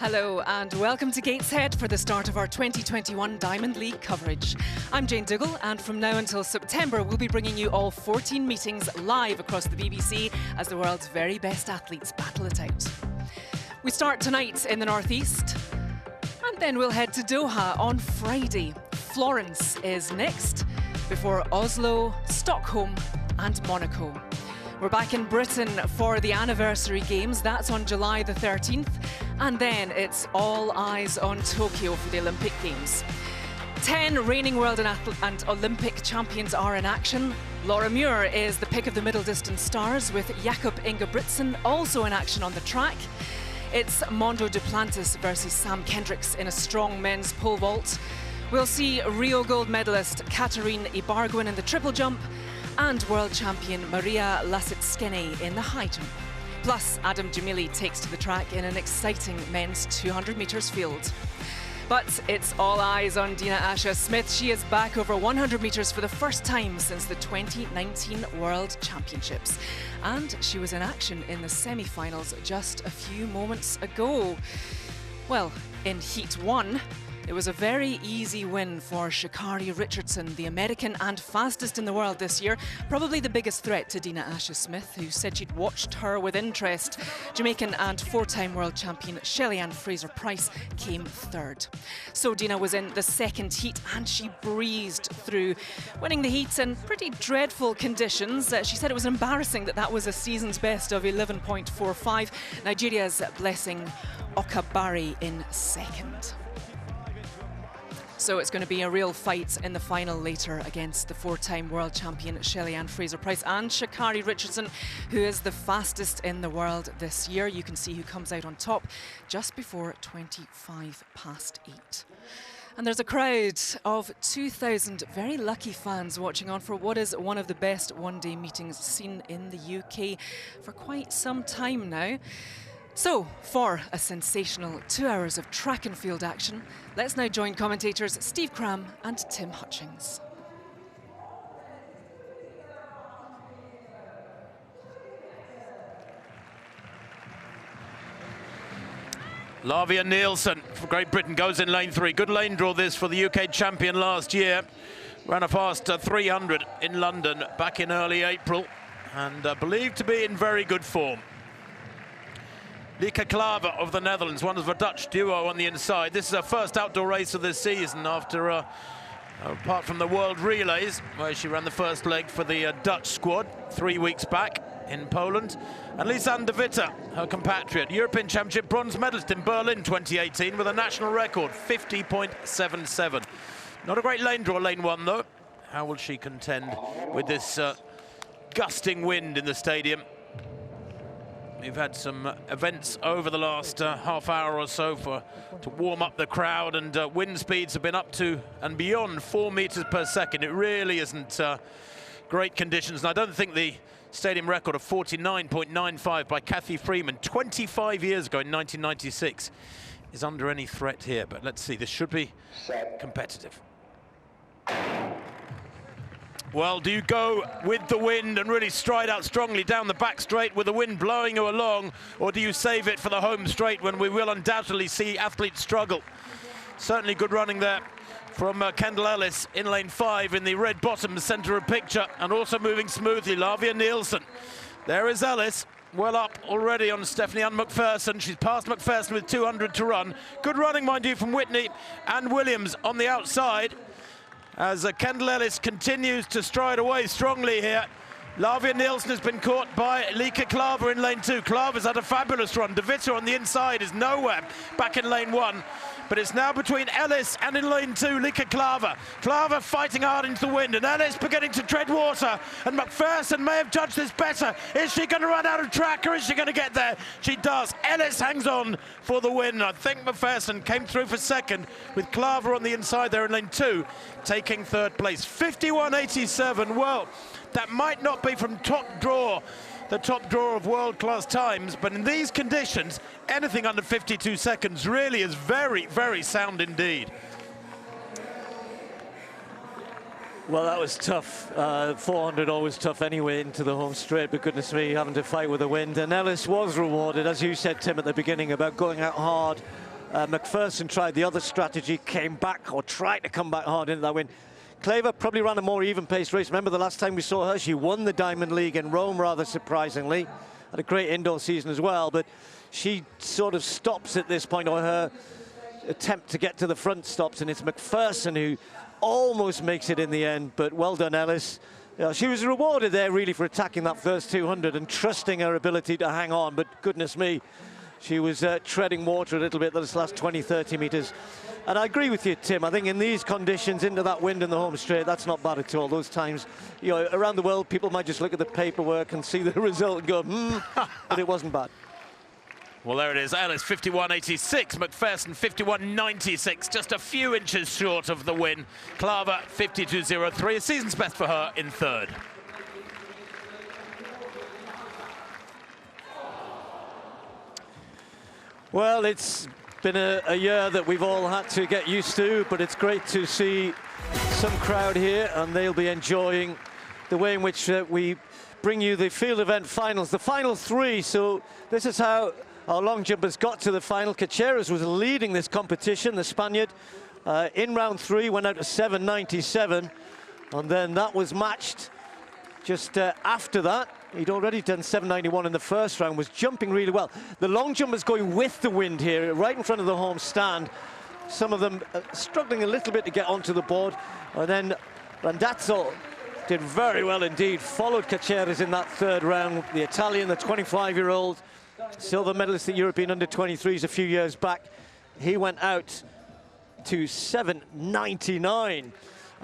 Hello and welcome to Gateshead for the start of our 2021 Diamond League coverage. I'm Jane Dougal, and from now until September we'll be bringing you all 14 meetings live across the BBC as the world's very best athletes battle it out. We start tonight in the northeast and then we'll head to Doha on Friday. Florence is next before Oslo, Stockholm and Monaco. We're back in Britain for the anniversary games. That's on July the 13th. And then it's all eyes on Tokyo for the Olympic Games. 10 reigning world and Olympic champions are in action. Laura Muir is the pick of the middle distance stars, with Jakob Ingebrigtsen also in action on the track. It's Mondo Duplantis versus Sam Kendricks in a strong men's pole vault. We'll see Rio gold medalist Katarina Ibarguen in the triple jump, and world champion Maria Lasitskene in the high jump. Plus, Adam Jamili takes to the track in an exciting men's 200 metres field. But it's all eyes on Dina Asher-Smith. She is back over 100 metres for the first time since the 2019 World Championships. And she was in action in the semi-finals just a few moments ago. Well, in Heat 1, it was a very easy win for Sha'Carri Richardson, the American and fastest in the world this year. Probably the biggest threat to Dina Asher-Smith, who said she'd watched her with interest. Jamaican and four-time world champion Shelly-Ann Fraser-Pryce came third. So Dina was in the second heat and she breezed through, winning the heats in pretty dreadful conditions. She said it was embarrassing that was a season's best of 11.45. Nigeria's Blessing Okabari in second. So it's going to be a real fight in the final later against the four-time world champion Shelly-Ann Fraser-Pryce and Sha'Carri Richardson, who is the fastest in the world this year. You can see who comes out on top just before 8:25. And there's a crowd of 2,000 very lucky fans watching on for what is one of the best one-day meetings seen in the UK for quite some time now. So, for a sensational 2 hours of track and field action, let's now join commentators Steve Cram and Tim Hutchings. Lavia Nielsen for Great Britain goes in lane 3. Good lane draw this for the UK champion last year. Ran a fast 300 in London back in early April and believed to be in very good form. Lieke Klaver of the Netherlands, one of the Dutch duo on the inside. This is her first outdoor race of this season after, apart from the World Relays, where she ran the first leg for the Dutch squad 3 weeks back in Poland. And Lisanne de Witte, her compatriot, European Championship bronze medalist in Berlin 2018 with a national record, 50.77. Not a great lane draw, lane 1 though. How will she contend with this gusting wind in the stadium? We've had some events over the last half hour or so to warm up the crowd, and wind speeds have been up to and beyond 4 meters per second. It really isn't great conditions, and I don't think the stadium record of 49.95 by Kathy Freeman 25 years ago in 1996 is under any threat here. But let's see, this should be competitive. Well, do you go with the wind and really stride out strongly down the back straight with the wind blowing you along, or do you save it for the home straight when we will undoubtedly see athletes struggle? Certainly good running there from Kendall Ellis in lane 5 in the red bottom centre of picture, and also moving smoothly, Lavia Nielsen. There is Ellis, well up already on Stephanie-Ann McPherson. She's past McPherson with 200 to run. Good running, mind you, from Whitney and Williams on the outside, as Kendall Ellis continues to stride away strongly here. Lavia Nielsen has been caught by Lieke Klaver in lane 2. Klaver's had a fabulous run. De Witte on the inside is nowhere back in lane 1. But it's now between Ellis and in lane 2, Lieke Klaver. Klaver fighting hard into the wind, and Ellis beginning to tread water. And McPherson may have judged this better. Is she going to run out of track, or is she going to get there? She does. Ellis hangs on for the win. I think McPherson came through for second, with Klaver on the inside there in lane 2, taking third place. 51.87. Well, that might not be from top draw, the top drawer of world-class times, but in these conditions, anything under 52 seconds really is very, very sound indeed. Well, that was tough. 400 always tough anyway into the home straight, but goodness me, having to fight with the wind. And Ellis was rewarded, as you said, Tim, at the beginning, about going out hard McPherson tried the other strategy, came back, or tried to come back hard into that win. Claver probably ran a more even-paced race. Remember the last time we saw her, she won the Diamond League in Rome, rather surprisingly. Had a great indoor season as well, but she sort of stops at this point, or her attempt to get to the front stops, and it's McPherson who almost makes it in the end, but well done, Ellis. She was rewarded there, really, for attacking that first 200 and trusting her ability to hang on, but goodness me, she was treading water a little bit those last 20, 30 metres. And I agree with you, Tim. I think in these conditions, into that wind in the home straight, that's not bad at all. Those times, you know, around the world, people might just look at the paperwork and see the result and go, but it wasn't bad. Well, there it is. Ellis 51.86, McPherson 51.96, just a few inches short of the win. Claver 52.03, a season's best for her in third. Well, it's been a year that we've all had to get used to, but it's great to see some crowd here, and they'll be enjoying the way in which we bring you the field event finals, the final three. So this is how our long jumpers got to the final. Caceres was leading this competition, the Spaniard. In round 3, went out to 7.97, and then that was matched just after that. He'd already done 7.91 in the first round, was jumping really well. The long jumpers going with the wind here, right in front of the home stand. Some of them struggling a little bit to get onto the board. And then Randazzo did very well indeed, followed Caceres in that third round. The Italian, the 25-year-old, silver medalist at European under-23s a few years back. He went out to 7.99.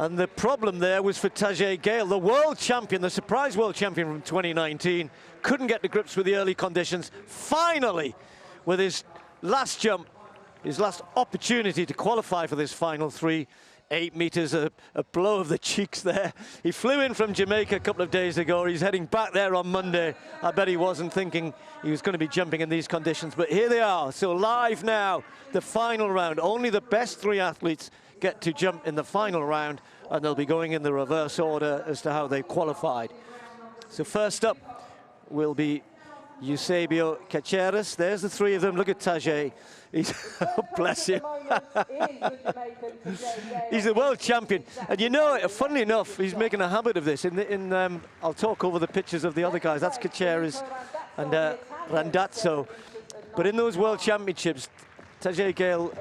And the problem there was for Tajay Gale, the world champion, the surprise world champion from 2019. Couldn't get to grips with the early conditions. Finally, with his last jump, his last opportunity to qualify for this final three, 8 meters, a blow of the cheeks there. He flew in from Jamaica a couple of days ago. He's heading back there on Monday. I bet he wasn't thinking he was going to be jumping in these conditions, but here they are. So live now, the final round. Only the best 3 athletes get to jump in the final round, and they'll be going in the reverse order as to how they qualified. So first up will be Eusebio Caceres. There's the 3 of them. Look at Tajay. He's bless him. He's the world champion. And you know, funnily enough, he's making a habit of this. I'll talk over the pictures of the other guys. That's Caceres and Randazzo. But in those world championships, Tajay Gale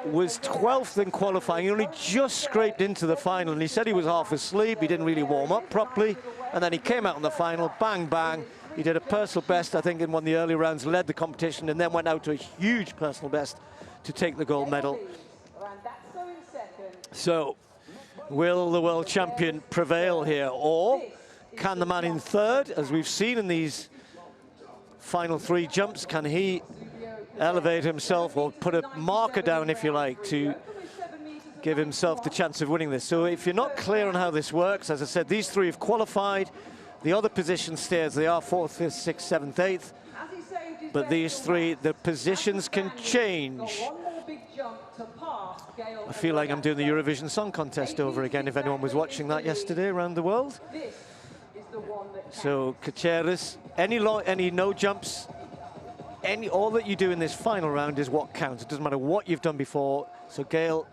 was 12th in qualifying. He only just scraped into the final, and he said he was half asleep. He didn't really warm up properly, and then he came out in the final, bang, bang. He did a personal best, I think, in one of the early rounds, led the competition, and then went out to a huge personal best to take the gold medal. So, will the world champion prevail here, or can the man in third, as we've seen in these final 3 jumps, can he elevate himself or put a marker down, if you like, to give himself the chance of winning this? So if you're not clear on how this works, as I said, these 3 have qualified. The other position stay as they are, 4th, 5th, 6th, 7th, 8th. But these 3, the positions can change. I feel like I'm doing the Eurovision Song Contest over again, if anyone was watching that yesterday around the world. So Caceres, any no jumps, all that you do in this final round is what counts. It doesn't matter what you've done before. So Gale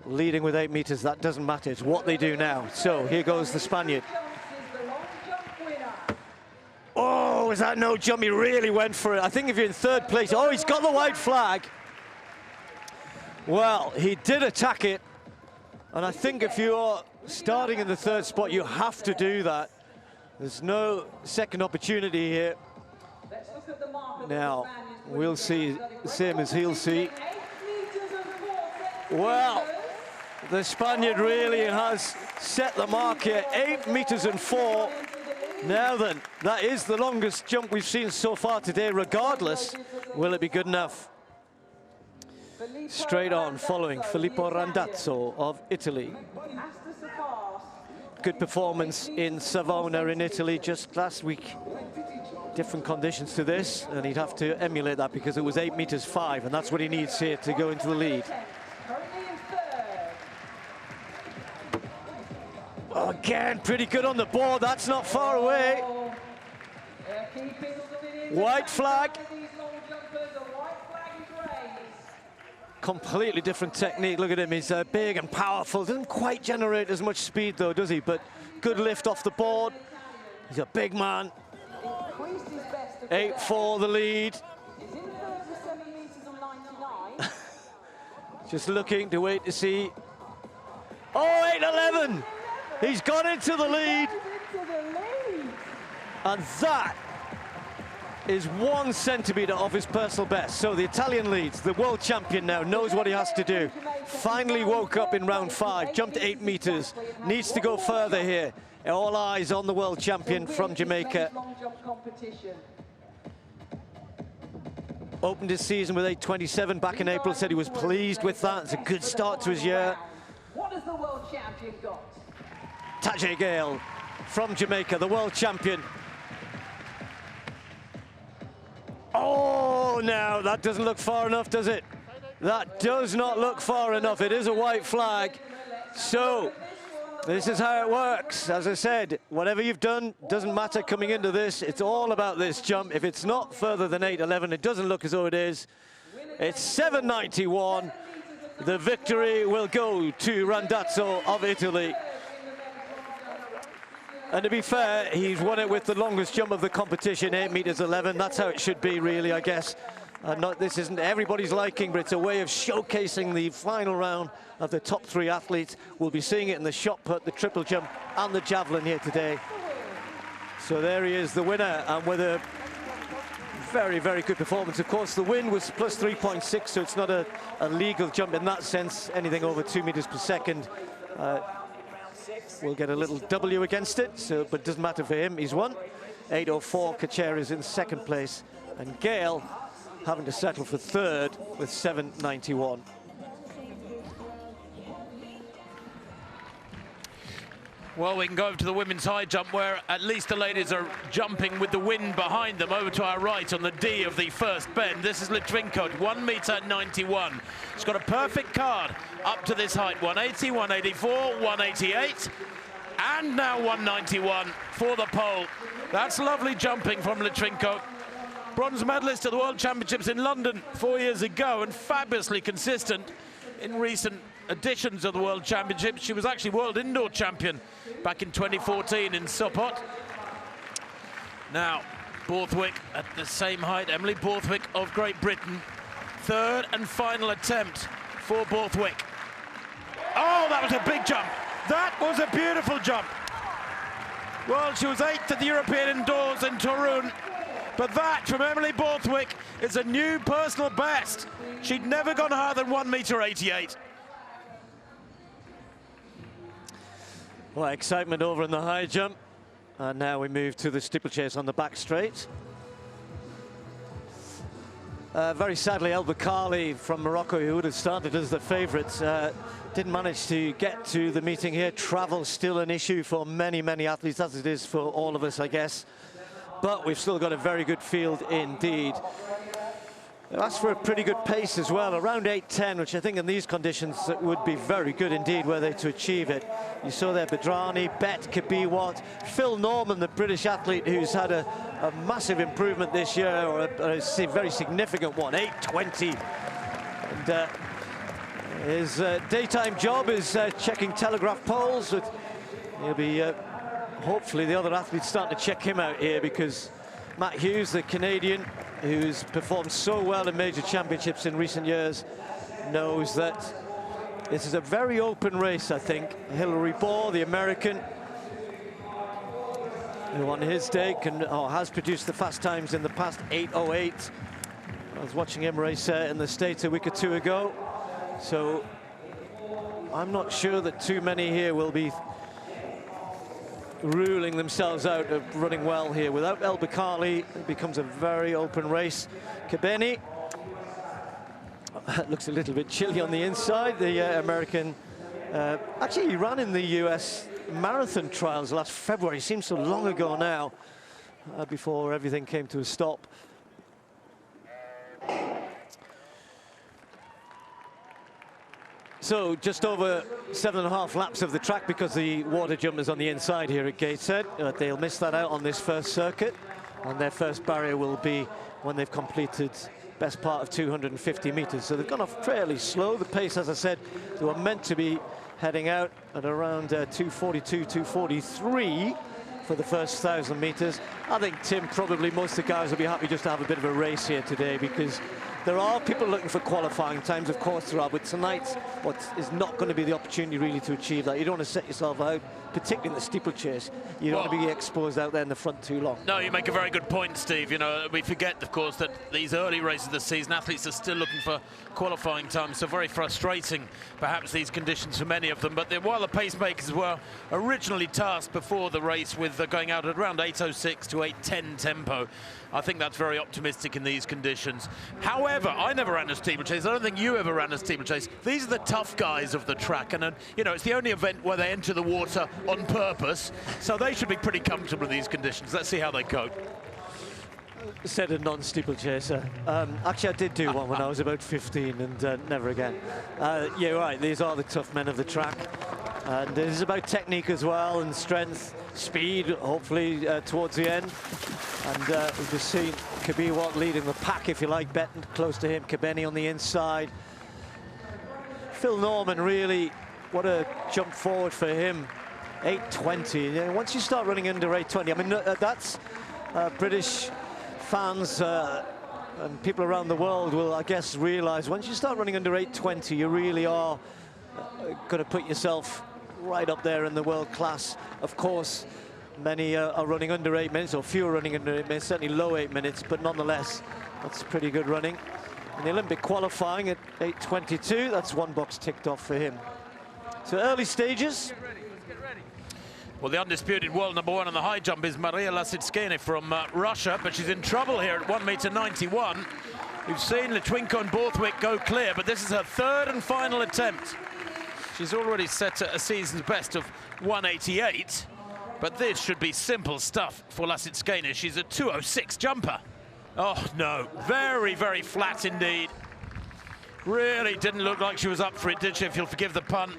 leading with 8 meters, that doesn't matter. It's what they do now. So here goes the Spaniard. Oh, is that no jump? He really went for it. I think if you're in third place, oh, he's got the white flag. Well, he did attack it. And I think if you're starting in the third spot, you have to do that. There's no second opportunity here. Now, we'll see the same as he'll see. Well, the Spaniard really has set the mark here, 8 meters and 4. Now then, that is the longest jump we've seen so far today. Regardless, will it be good enough? Straight on, following Filippo Randazzo of Italy. Good performance in Savona in Italy just last week. Different conditions to this, and he'd have to emulate that because it was 8 meters 5, and that's what he needs here to go into the lead. Again, pretty good on the board. That's not far away. White flag. completely different technique. Look at him, he's big and powerful. Doesn't quite generate as much speed though, does he? But good lift off the board. He's a big man. 8-4 the lead. Just looking to wait to see. Oh, 8-11. He's gone into the lead. And that is 1 centimetre off his personal best. So the Italian leads. The world champion now knows what he has to do. Finally woke up in round 5, jumped 8 metres. Needs to go further here. All eyes on the world champion from Jamaica. Opened his season with 8.27 back in April, said he was pleased with that. It's a good start to his year. What has the world champion got? Tajay Gale from Jamaica, the world champion. Oh, no, that doesn't look far enough, does it? That does not look far enough. It is a white flag. So this is how it works. As I said, whatever you've done doesn't matter coming into this. It's all about this jump. If it's not further than 8.11, it doesn't look as though it is. It's 7.91. The victory will go to Randazzo of Italy. And to be fair, he's won it with the longest jump of the competition, 8.11 meters. That's how it should be, really, I guess. This isn't everybody's liking, but it's a way of showcasing the final round of the top 3 athletes. We'll be seeing it in the shot put, the triple jump, and the javelin here today. So there he is, the winner, and with a very, very good performance. Of course, the win was plus 3.6, so it's not a legal jump in that sense. Anything over 2 meters per second. We'll get a little W against it, so, but it doesn't matter for him, he's won. 8.04, Kacher is in 2nd place, and Gale having to settle for 3rd with 7.91. Well, we can go over to the women's high jump, where at least the ladies are jumping with the wind behind them. Over to our right on the D of the first bend. This is Litvinenko, 1.91 meters. She's got a perfect card up to this height, 180, 184, 188, and now 191 for the pole. That's lovely jumping from Litvinenko. Bronze medalist at the World Championships in London 4 years ago, and fabulously consistent in recent editions of the World Championships. She was actually World Indoor Champion back in 2014 in Sopot. Now, Borthwick at the same height. Emily Borthwick of Great Britain. 3rd and final attempt for Borthwick. Oh, that was a big jump. That was a beautiful jump. Well, she was 8th at the European Indoors in Torun. But that, from Emily Borthwick, is a new personal best. She'd never gone higher than 1.88 meters. Well, excitement over in the high jump. And now we move to the steeplechase on the back straight. Very sadly, El Bakkali from Morocco, who would have started as the favourite, didn't manage to get to the meeting here. Travel still an issue for many, many athletes, as it is for all of us, I guess. But we've still got a very good field indeed. That's for a pretty good pace as well, around 8.10, which I think in these conditions would be very good indeed were they to achieve it. You saw there Bedrani, Bet, Kabiwat, Phil Norman, the British athlete who's had a massive improvement this year, or a very significant one, 8.20. And his daytime job is checking telegraph poles. He'll be hopefully the other athletes starting to check him out here, because Matt Hughes, the Canadian, who's performed so well in major championships in recent years, knows that this is a very open race, I think. Hilary Bohr, the American, who on his day has produced the fast times in the past, 8.08. I was watching him race in the States a week or 2 ago. So I'm not sure that too many here will be ruling themselves out of running well here. Without El Bakkali, it becomes a very open race. Kabeni looks a little bit chilly on the inside. The American, actually he ran in the US marathon trials last February. Seems so long ago now, before everything came to a stop. So just over 7.5 laps of the track, because the water jump is on the inside here at Gateshead. They'll miss that out on this first circuit. and their first barrier will be when they've completed best part of 250 meters. So they've gone off fairly slow. The pace, as I said, they were meant to be heading out at around 242, 243 for the first 1,000 meters. I think, Tim, probably most of the guys will be happy just to have a bit of a race here today, because there are people looking for qualifying times, of course there are, but tonight what is not going to be the opportunity really to achieve that. You don't want to set yourself out, particularly in the steeplechase. You don't want to be exposed out there in the front too long. No, you make a very good point, Steve. You know, we forget, of course, that these early races of the season, athletes are still looking for qualifying time, so very frustrating, perhaps, these conditions for many of them. But while the pacemakers were originally tasked before the race with going out at around 8:06 to 8:10 tempo, I think that's very optimistic in these conditions. However, I never ran a steeplechase. I don't think you ever ran a steeplechase. These are the tough guys of the track, and you know, it's the only event where they enter the water on purpose, so they should be pretty comfortable in these conditions. Let's see how they cope. Said a non-steeplechaser. Actually, I did do one when I was about 15, and never again. Yeah, right, these are the tough men of the track. And it is about technique as well, and strength, speed, hopefully, towards the end. And we've just seen Kabiwat leading the pack, if you like, Benton close to him, Kebeni on the inside. Phil Norman, really, what a jump forward for him. 8:20. Once you start running under 8:20, I mean, that's British fans and people around the world will, I guess, realize once you start running under 8:20, you really are going to put yourself right up there in the world class. Of course, many are running under 8 minutes, or few are running under 8 minutes, certainly low 8 minutes, but nonetheless, that's pretty good running. And the Olympic qualifying at 8:22, that's one box ticked off for him. So early stages. Well, the undisputed world #1 on the high jump is Maria Lasitskene from Russia, but she's in trouble here at 1:91 meters. We've seen Litwinko and Borthwick go clear, but this is her third and final attempt. She's already set a season's best of 1:88, but this should be simple stuff for Lasitskene. She's a 2:06 jumper. Oh, no, very, very flat indeed. Really didn't look like she was up for it, did she, if you'll forgive the pun?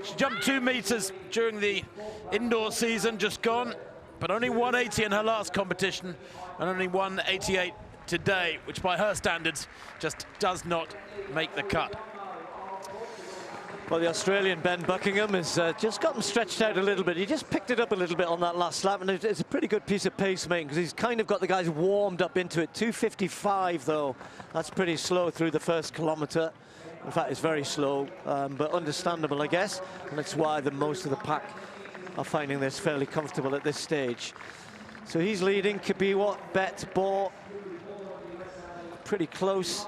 She jumped 2 meters during the indoor season just gone, but only 1:80 in her last competition, and only 1:88 today, which by her standards just does not make the cut. Well, the Australian Ben Buckingham has just got them stretched out a little bit. He just picked it up a little bit on that last lap, and it's a pretty good piece of pacemaking because he's kind of got the guys warmed up into it. 2:55 though, that's pretty slow through the first kilometre. In fact, it's very slow, but understandable, I guess, and that's why most of the pack are finding this fairly comfortable at this stage. So he's leading. Kabiwat, Bet, Bohr, pretty close.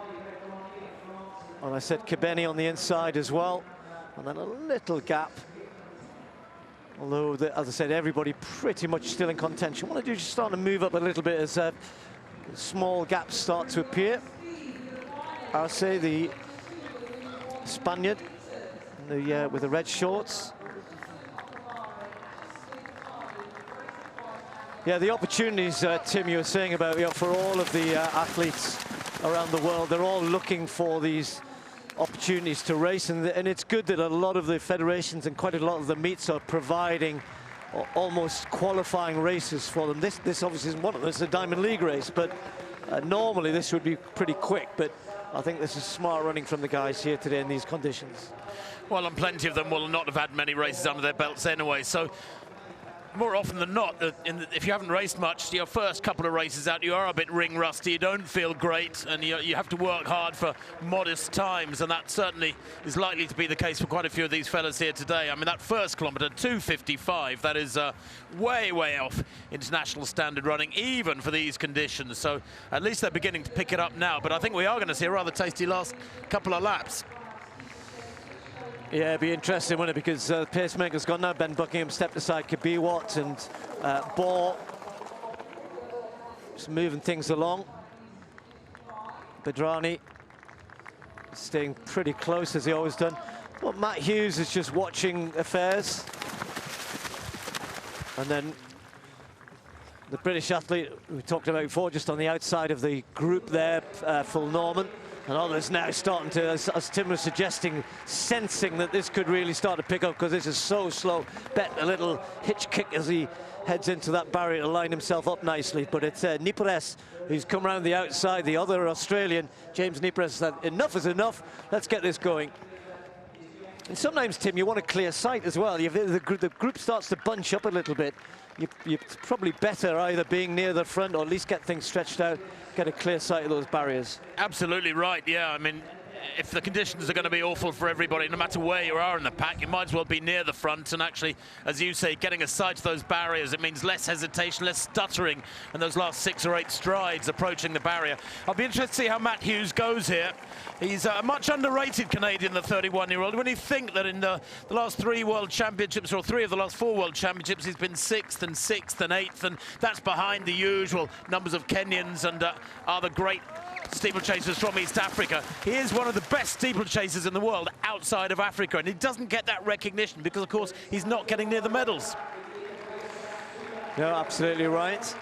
And I said Kebeni on the inside as well. And then a little gap. Although, as I said, everybody pretty much still in contention. What I do is just start to move up a little bit as small gaps start to appear. I'll say the Spaniard with the red shorts. Yeah, the opportunities, Tim, you were saying about, for all of the athletes around the world, they're all looking for these opportunities to race, and it's good that a lot of the federations and quite a lot of the meets are providing almost qualifying races for them. This obviously isn't one of them, it's a Diamond League race, but normally this would be pretty quick, but I think this is smart running from the guys here today in these conditions. Well, and plenty of them will not have had many races under their belts anyway, so more often than not, if you haven't raced much, your first couple of races out, you are a bit ring rusty, you don't feel great, and you have to work hard for modest times, and that certainly is likely to be the case for quite a few of these fellas here today. I mean, that first kilometre, 2:55, that is way, way off international standard running, even for these conditions. So at least they're beginning to pick it up now, but I think we are going to see a rather tasty last couple of laps. Yeah, it'd be interesting, wouldn't it? Because the pacemaker's gone now. Ben Buckingham stepped aside, Kabiwat and Bohr just moving things along. Bedrani staying pretty close as he always done. Well, Matt Hughes is just watching affairs. And then the British athlete we talked about before, just on the outside of the group there, Phil Norman. And others now starting to, as Tim was suggesting, sensing that this could really start to pick up because this is so slow. Bet a little hitch kick as he heads into that barrier to line himself up nicely. But it's Nipres who's come around the outside, the other Australian, James Nipres, said enough is enough, let's get this going. And sometimes, Tim, you want a clear sight as well. The group starts to bunch up a little bit. You're probably better either being near the front or at least get things stretched out, get a clear sight of those barriers. Absolutely right, yeah. I mean, if the conditions are going to be awful for everybody, no matter where you are in the pack, you might as well be near the front. And actually, as you say, getting a sight of those barriers, it means less hesitation, less stuttering, and those last 6 or 8 strides approaching the barrier. I'll be interested to see how Matt Hughes goes here. He's a much underrated Canadian, the 31-year-old. When you think that in the last 3 World Championships, or 3 of the last 4 World Championships, he's been 6th and 6th and 8th, and that's behind the usual numbers of Kenyans and other great steeplechasers from East Africa. He is one of the best steeplechasers in the world outside of Africa, and he doesn't get that recognition because, of course, he's not getting near the medals. No, absolutely right.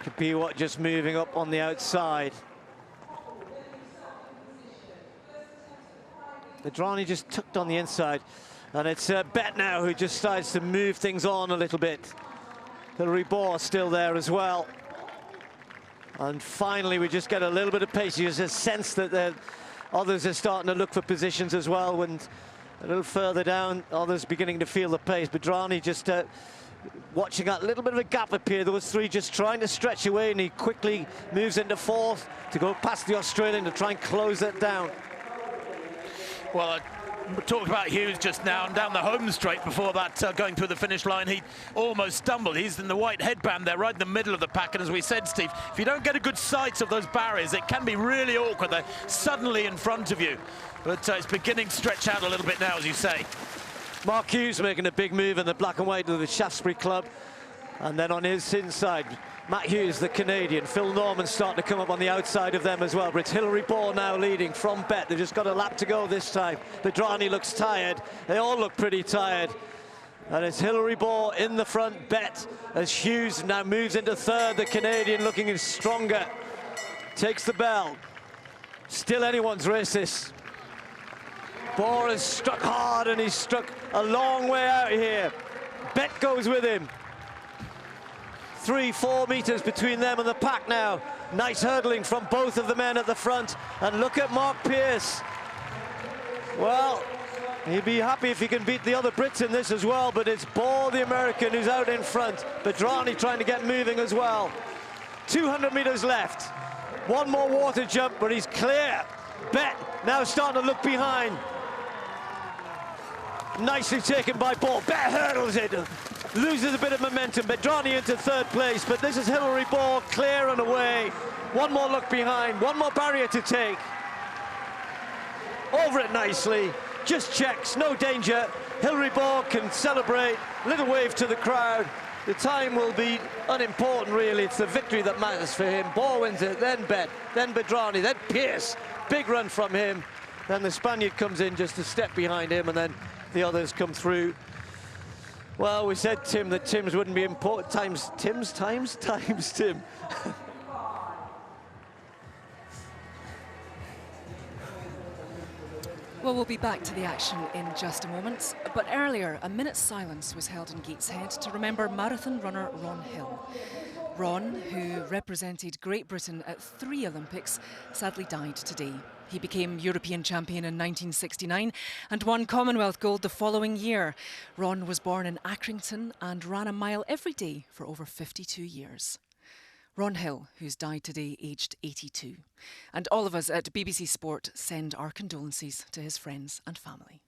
Could be what, just moving up on the outside. Vedrani just tucked on the inside, and it's Bet now who just starts to move things on a little bit. Hilary Bohr still there as well. And finally, we just get a little bit of pace. You just sense that the others are starting to look for positions as well. And a little further down, others beginning to feel the pace. Vedrani just watching that little bit of a gap appear. Those 3 just trying to stretch away, and he quickly moves into 4th to go past the Australian to try and close it down. Well, we talked about Hughes just now, and down the home straight before that, going through the finish line, he almost stumbled. He's in the white headband there, right in the middle of the pack, and as we said, Steve, if you don't get a good sight of those barriers, it can be really awkward. They're suddenly in front of you, but it's beginning to stretch out a little bit now, as you say. Mark Hughes making a big move in the black and white of the Shaftesbury Club, and then on his inside, Matt Hughes, the Canadian. Phil Norman starting to come up on the outside of them as well. But it's Hilary Bohr now leading from Bet. They've just got a lap to go this time. Vedrani looks tired. They all look pretty tired. And it's Hilary Bohr in the front, Bet, as Hughes now moves into 3rd. The Canadian looking stronger. Takes the bell. Still anyone's race this. Bohr has struck hard, and he's struck a long way out here. Bet goes with him. 3-4 meters between them and the pack now. Nice hurdling from both of the men at the front. And look at Mark Pearce. Well, he'd be happy if he can beat the other Brits in this as well, but it's Bohr, the American, who's out in front. Vedrani trying to get moving as well. 200 meters left. 1 more water jump, but he's clear. Bet now starting to look behind. Nicely taken by Bohr. Bet hurdles it. Loses a bit of momentum. Vedrani into 3rd place, but this is Hilary Bohr clear and away. 1 more look behind, 1 more barrier to take. Over it nicely, just checks, no danger. Hilary Bohr can celebrate, little wave to the crowd. The time will be unimportant really, it's the victory that matters for him. Bohr wins it, then Bet, then Vedrani, then Pearce. Big run from him. Then the Spaniard comes in just a step behind him, and then the others come through. Well, we said, Tim, that Tim's wouldn't be important. Times Tim. Well, we'll be back to the action in just a moment. But earlier, a minute's silence was held in Gateshead to remember marathon runner Ron Hill. Ron, who represented Great Britain at 3 Olympics, sadly died today. He became European champion in 1969 and won Commonwealth gold the following year. Ron was born in Accrington and ran a mile every day for over 52 years. Ron Hill, who's died today aged 82. And all of us at BBC Sport send our condolences to his friends and family.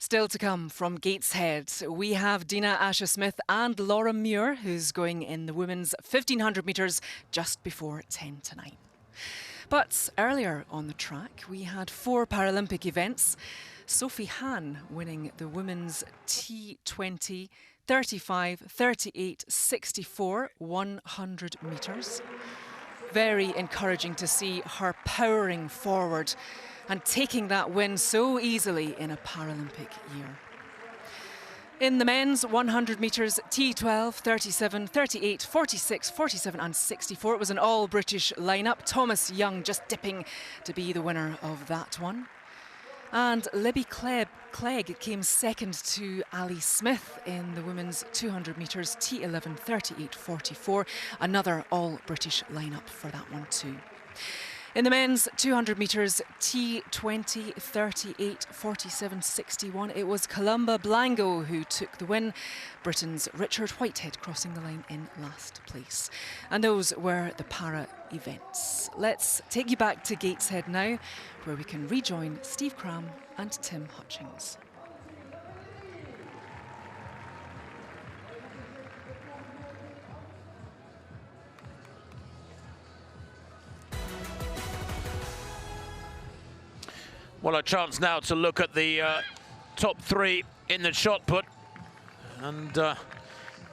Still to come from Gateshead, we have Dina Asher-Smith and Laura Muir, who's going in the women's 1500 metres just before 10 tonight. But earlier on the track, we had 4 Paralympic events. Sophie Hahn winning the women's T20, 35, 38, 64, 100 metres. Very encouraging to see her powering forward and taking that win so easily in a Paralympic year. In the men's 100 metres, T12, 37, 38, 46, 47 and 64. It was an all-British lineup. Thomas Young just dipping to be the winner of that one. And Libby Clegg came second to Ali Smith in the women's 200 metres, T11, 38, 44. Another all-British lineup for that one too. In the men's 200 metres, T20, 38, 47, 61, it was Columba Blango who took the win. Britain's Richard Whitehead crossing the line in last place. And those were the para events. Let's take you back to Gateshead now, where we can rejoin Steve Cram and Tim Hutchings. Well, a chance now to look at the top three in the shot put. And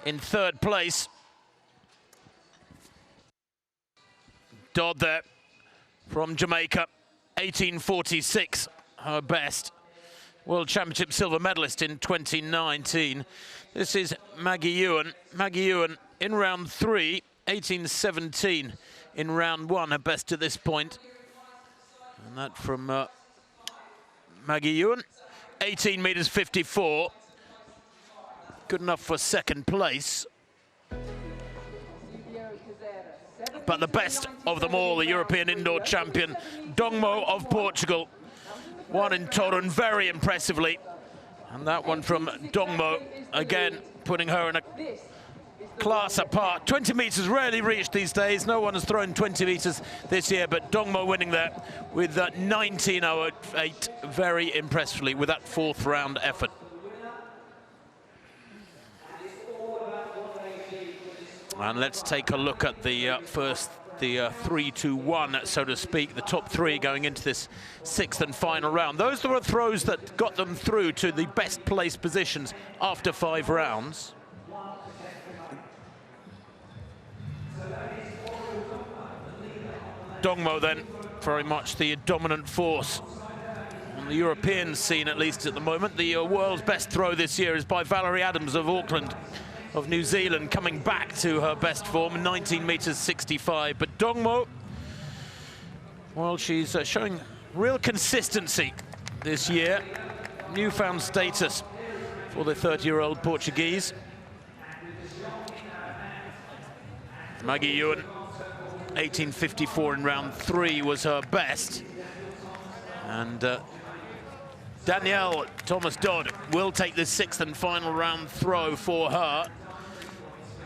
in third place, Dodd there from Jamaica, 1846, her best. World Championship silver medalist in 2019. This is Maggie Ewan. Maggie Ewan in round 3, 1817 in round 1, her best to this point. And that from Maggie Ewan, 18 metres 54. Good enough for second place. But the best of them all, the European indoor champion, Dongmo of Portugal. Won in Torun very impressively. And that one from Dongmo, again, putting her in a class apart. 20 metres rarely reached these days. No one has thrown 20 metres this year, but Dongmo winning there with 19.08 very impressively with that fourth round effort. And let's take a look at the first, the 3-2-1, so to speak, the top three going into this sixth and final round. Those were throws that got them through to the best placed positions after 5 rounds. Dongmo then very much the dominant force on the European scene, at least at the moment. The world's best throw this year is by Valerie Adams of Auckland, of New Zealand, coming back to her best form, 19 metres 65. But Dongmo, well, she's showing real consistency this year. Newfound status for the 30-year-old Portuguese. Maggie Ewan, 1854 in round 3 was her best. And Danielle Thomas-Dodd will take the sixth and final round throw for her.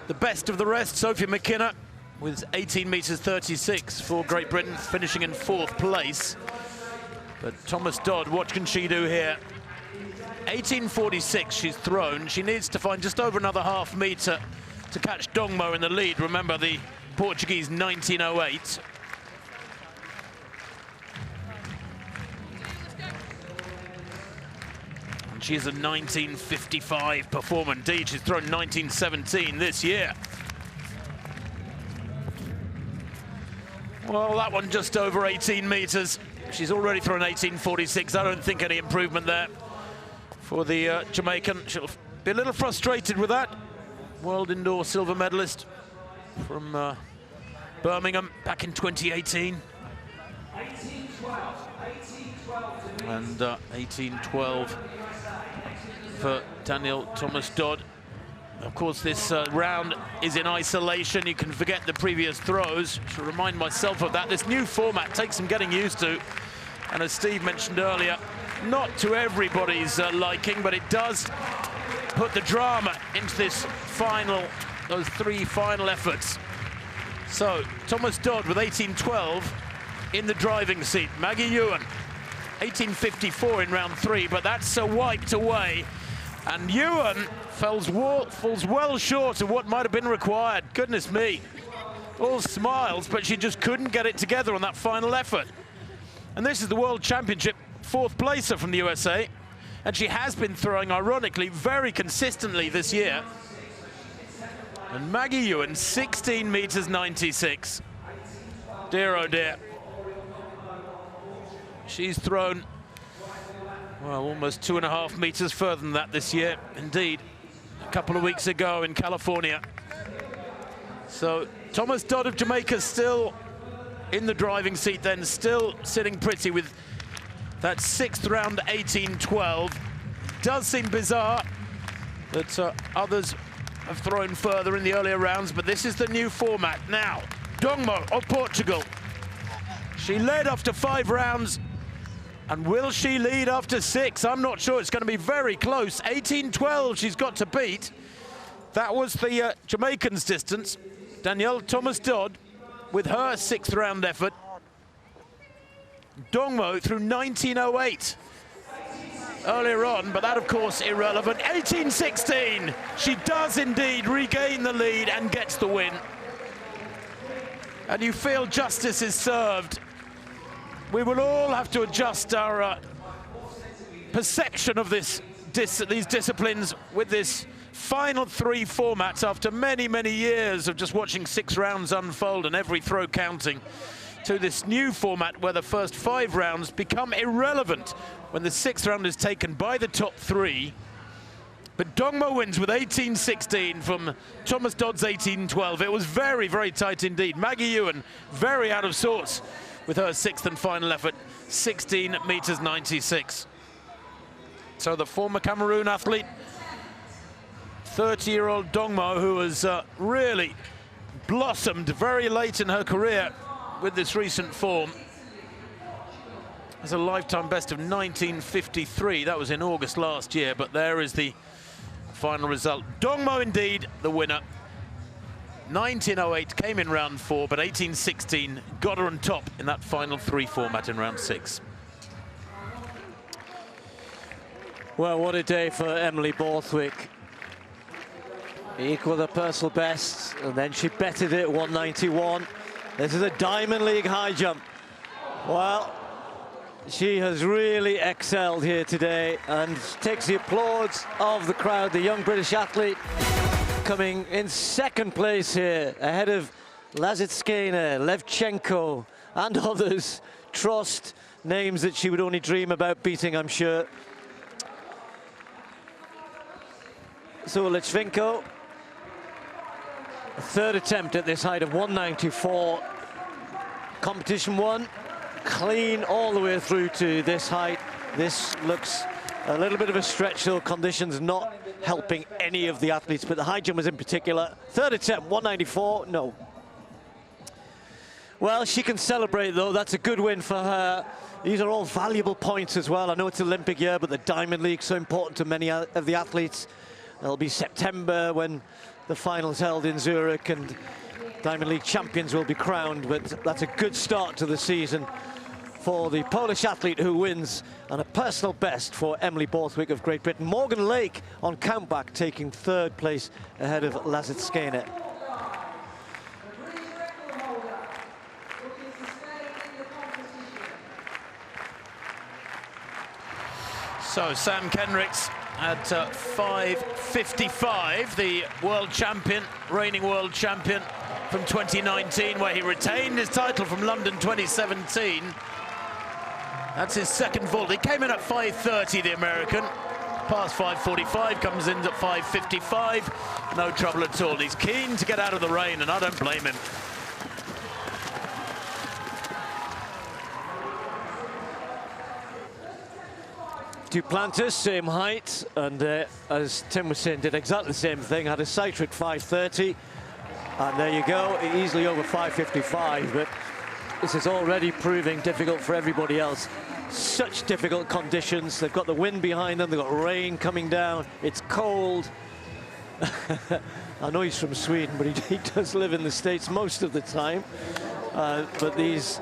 The best of the rest, Sophie McKenna, with 18 metres 36 for Great Britain, finishing in 4th place. But Thomas-Dodd, what can she do here? 1846 she's thrown. She needs to find just over another half metre to catch Dongmo in the lead. Remember, the Portuguese 1908. And she's a 1955 performer. Indeed, she's thrown 1917 this year. Well, that one just over 18 metres. She's already thrown 1846. I don't think any improvement there for the Jamaican. She'll be a little frustrated with that. World indoor silver medalist from Birmingham back in 2018. And 1812 for Danielle Thomas-Dodd. Of course, this round is in isolation. You can forget the previous throws. I should remind myself of that. This new format takes some getting used to. And as Steve mentioned earlier, not to everybody's liking, but it does put the drama into this final, those 3 final efforts. So Thomas-Dodd with 1812 in the driving seat. Maggie Ewan, 1854 in round 3, but that's wiped away. And Ewan falls well short of what might have been required. Goodness me. All smiles, but she just couldn't get it together on that final effort. And this is the World Championship 4th placer from the USA. And she has been throwing, ironically, very consistently this year. And Maggie Ewan, 16 metres 96. Dear, oh dear. She's thrown, Well, almost 2.5 meters further than that this year, indeed. A couple of weeks ago in California. So Thomas Dodd of Jamaica still in the driving seat then, still sitting pretty with that 6th round 18-12. Does seem bizarre that others have thrown further in the earlier rounds, but this is the new format. Now, Dongmo of Portugal. She led after 5 rounds, and will she lead after 6? I'm not sure. It's going to be very close. 18-12 she's got to beat. That was the Jamaican's distance. Danielle Thomas-Dodd with her 6th round effort. Dongmo through 19:08 earlier on, but that of course irrelevant. 18-16, she does indeed regain the lead and gets the win. And you feel justice is served. We will all have to adjust our perception of these disciplines with this final 3 formats after many, many years of just watching 6 rounds unfold and every throw counting, to this new format where the first 5 rounds become irrelevant when the 6th round is taken by the top 3. But Dongmo wins with 18-16 from Thomas Dodd's 18-12. It was very, very tight indeed. Maggie Ewan very out of sorts with her 6th and final effort, 16 meters 96. So the former Cameroon athlete, 30-year-old Dongmo, who has really blossomed very late in her career with this recent form, has a lifetime best of 1953. That was in August last year, but there is the final result. Dongmo indeed the winner. 19:08 came in round 4, but 18-16 got her on top in that final 3 format in round 6. Well, what a day for Emily Borthwick. Equal the personal best, and then she betted it 191. This is a Diamond League high jump. Well, she has really excelled here today and takes the applause of the crowd. The young British athlete coming in 2nd place here, ahead of Lazitskina, Levchenko, and others. Trost, names that she would only dream about beating, I'm sure. So Levchenko, 3rd attempt at this height of 194. Competition 1, clean all the way through to this height. This looks a little bit of a stretch, though, conditions not helping any of the athletes, but the high jumpers in particular. 3rd attempt, 194, no. Well, she can celebrate, though. That's a good win for her. These are all valuable points as well. I know it's Olympic year, but the Diamond League so important to many of the athletes. It'll be September when the finals held in Zurich and Diamond League champions will be crowned, but that's a good start to the season for the Polish athlete who wins, and a personal best for Emily Borthwick of Great Britain. Morgan Lake on countback taking 3rd place ahead of Lazitskina. So Sam Kenricks at 5:55, the world champion, reigning world champion from 2019, where he retained his title from London 2017. That's his 2nd vault. He came in at 5:30, the American. Past 5:45, comes in at 5:55. No trouble at all. He's keen to get out of the rain, and I don't blame him. Duplantis, same height, and as Tim was saying, did exactly the same thing. Had a sighter at 5:30, and there you go, easily over 5:55. But this is already proving difficult for everybody else. Such difficult conditions. They've got the wind behind them. They've got rain coming down. It's cold. I know he's from Sweden, but he does live in the States most of the time. But these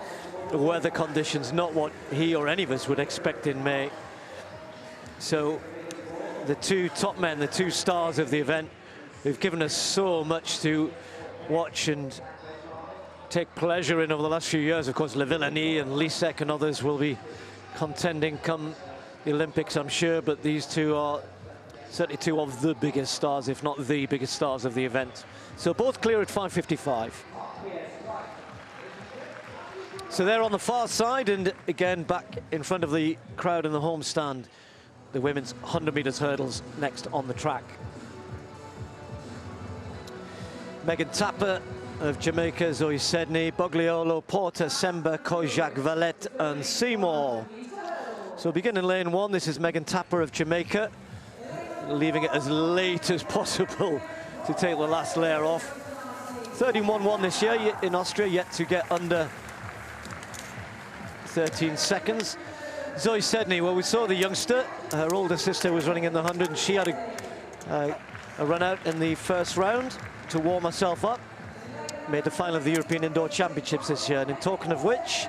weather conditions, not what he or any of us would expect in May. So the 2 top men, the 2 stars of the event, who've given us so much to watch and take pleasure in over the last few years. Of course, Le Villani and Lisek and others will be contending come the Olympics, I'm sure, but these 2 are certainly 2 of the biggest stars, if not the biggest stars of the event. So both clear at 5:55. So they're on the far side, and again back in front of the crowd in the home stand. the women's 100 meters hurdles next on the track. Megan Tapper of Jamaica, Zoe Sedney, Bogliolo, Porter, Semba, Kojak, Valette and Seymour. So begin in lane 1. This is Megan Tapper of Jamaica, leaving it as late as possible to take the last layer off. 13.11 this year in Austria, yet to get under 13 seconds. Zoe Sedney, well, we saw the youngster. Her older sister was running in the 100, and she had a run out in the first round to warm herself up. Made the final of the European Indoor Championships this year. And in token of which,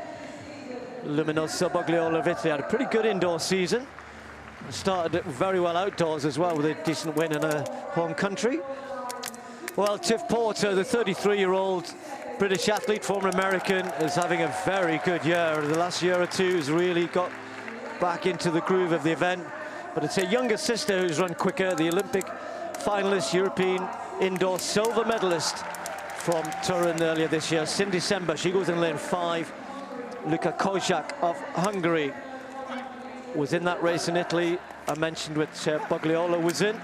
Luminosa Bogliolo of Italy had a pretty good indoor season. Started very well outdoors as well, with a decent win in her home country. Well, Tiff Porter, the 33-year-old British athlete, former American, is having a very good year. The last year or two has really got back into the groove of the event. But it's her younger sister who's run quicker, the Olympic finalist, European indoor silver medalist from Turin earlier this year, Cindy Semba. She goes in lane 5. Luka Kojak of Hungary was in that race in Italy. I mentioned which Bogliolo was in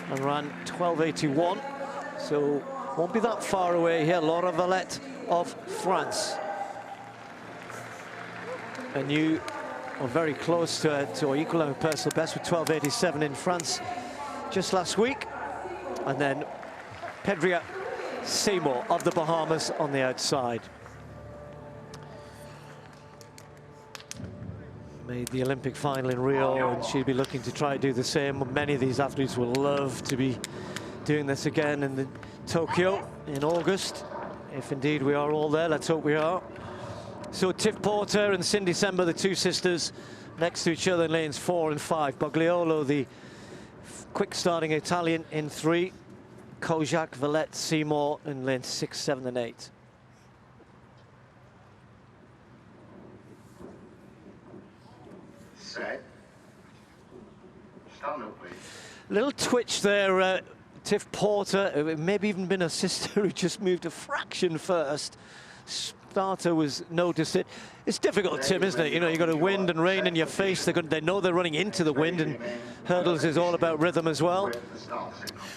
and ran 12.81. So won't be that far away here. Laura Valette of France. And you are very close to equal her personal best with 12.87 in France just last week. And then Pedria Seymour of the Bahamas on the outside. Made the Olympic final in Rio, and she'd be looking to try to do the same. Many of these athletes will love to be doing this again in Tokyo in August. If indeed we are all there, let's hope we are. So Tiff Porter and Cindy Semba, the two sisters, next to each other in lanes 4 and 5. Bogliolo, the quick starting Italian, in 3. Kojak, Valette, Seymour in lanes 6, 7 and 8. Set. Stand up, please. Little twitch there, Tiff Porter. It maybe even been a sister who just moved a fraction first. Starter was noticed it. It's difficult, Tim, isn't it? You know, you've got a wind and rain in your face. They know they're running into the wind, and hurdles is all about rhythm as well.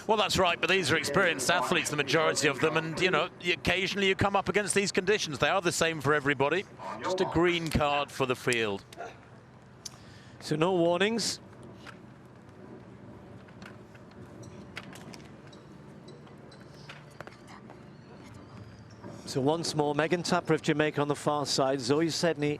Well, that's right, but these are experienced athletes, the majority of them, and, you know, occasionally you come up against these conditions. They are the same for everybody. Just a green card for the field. So no warnings. So once more, Megan Tapper of Jamaica on the far side, Zoe Sedney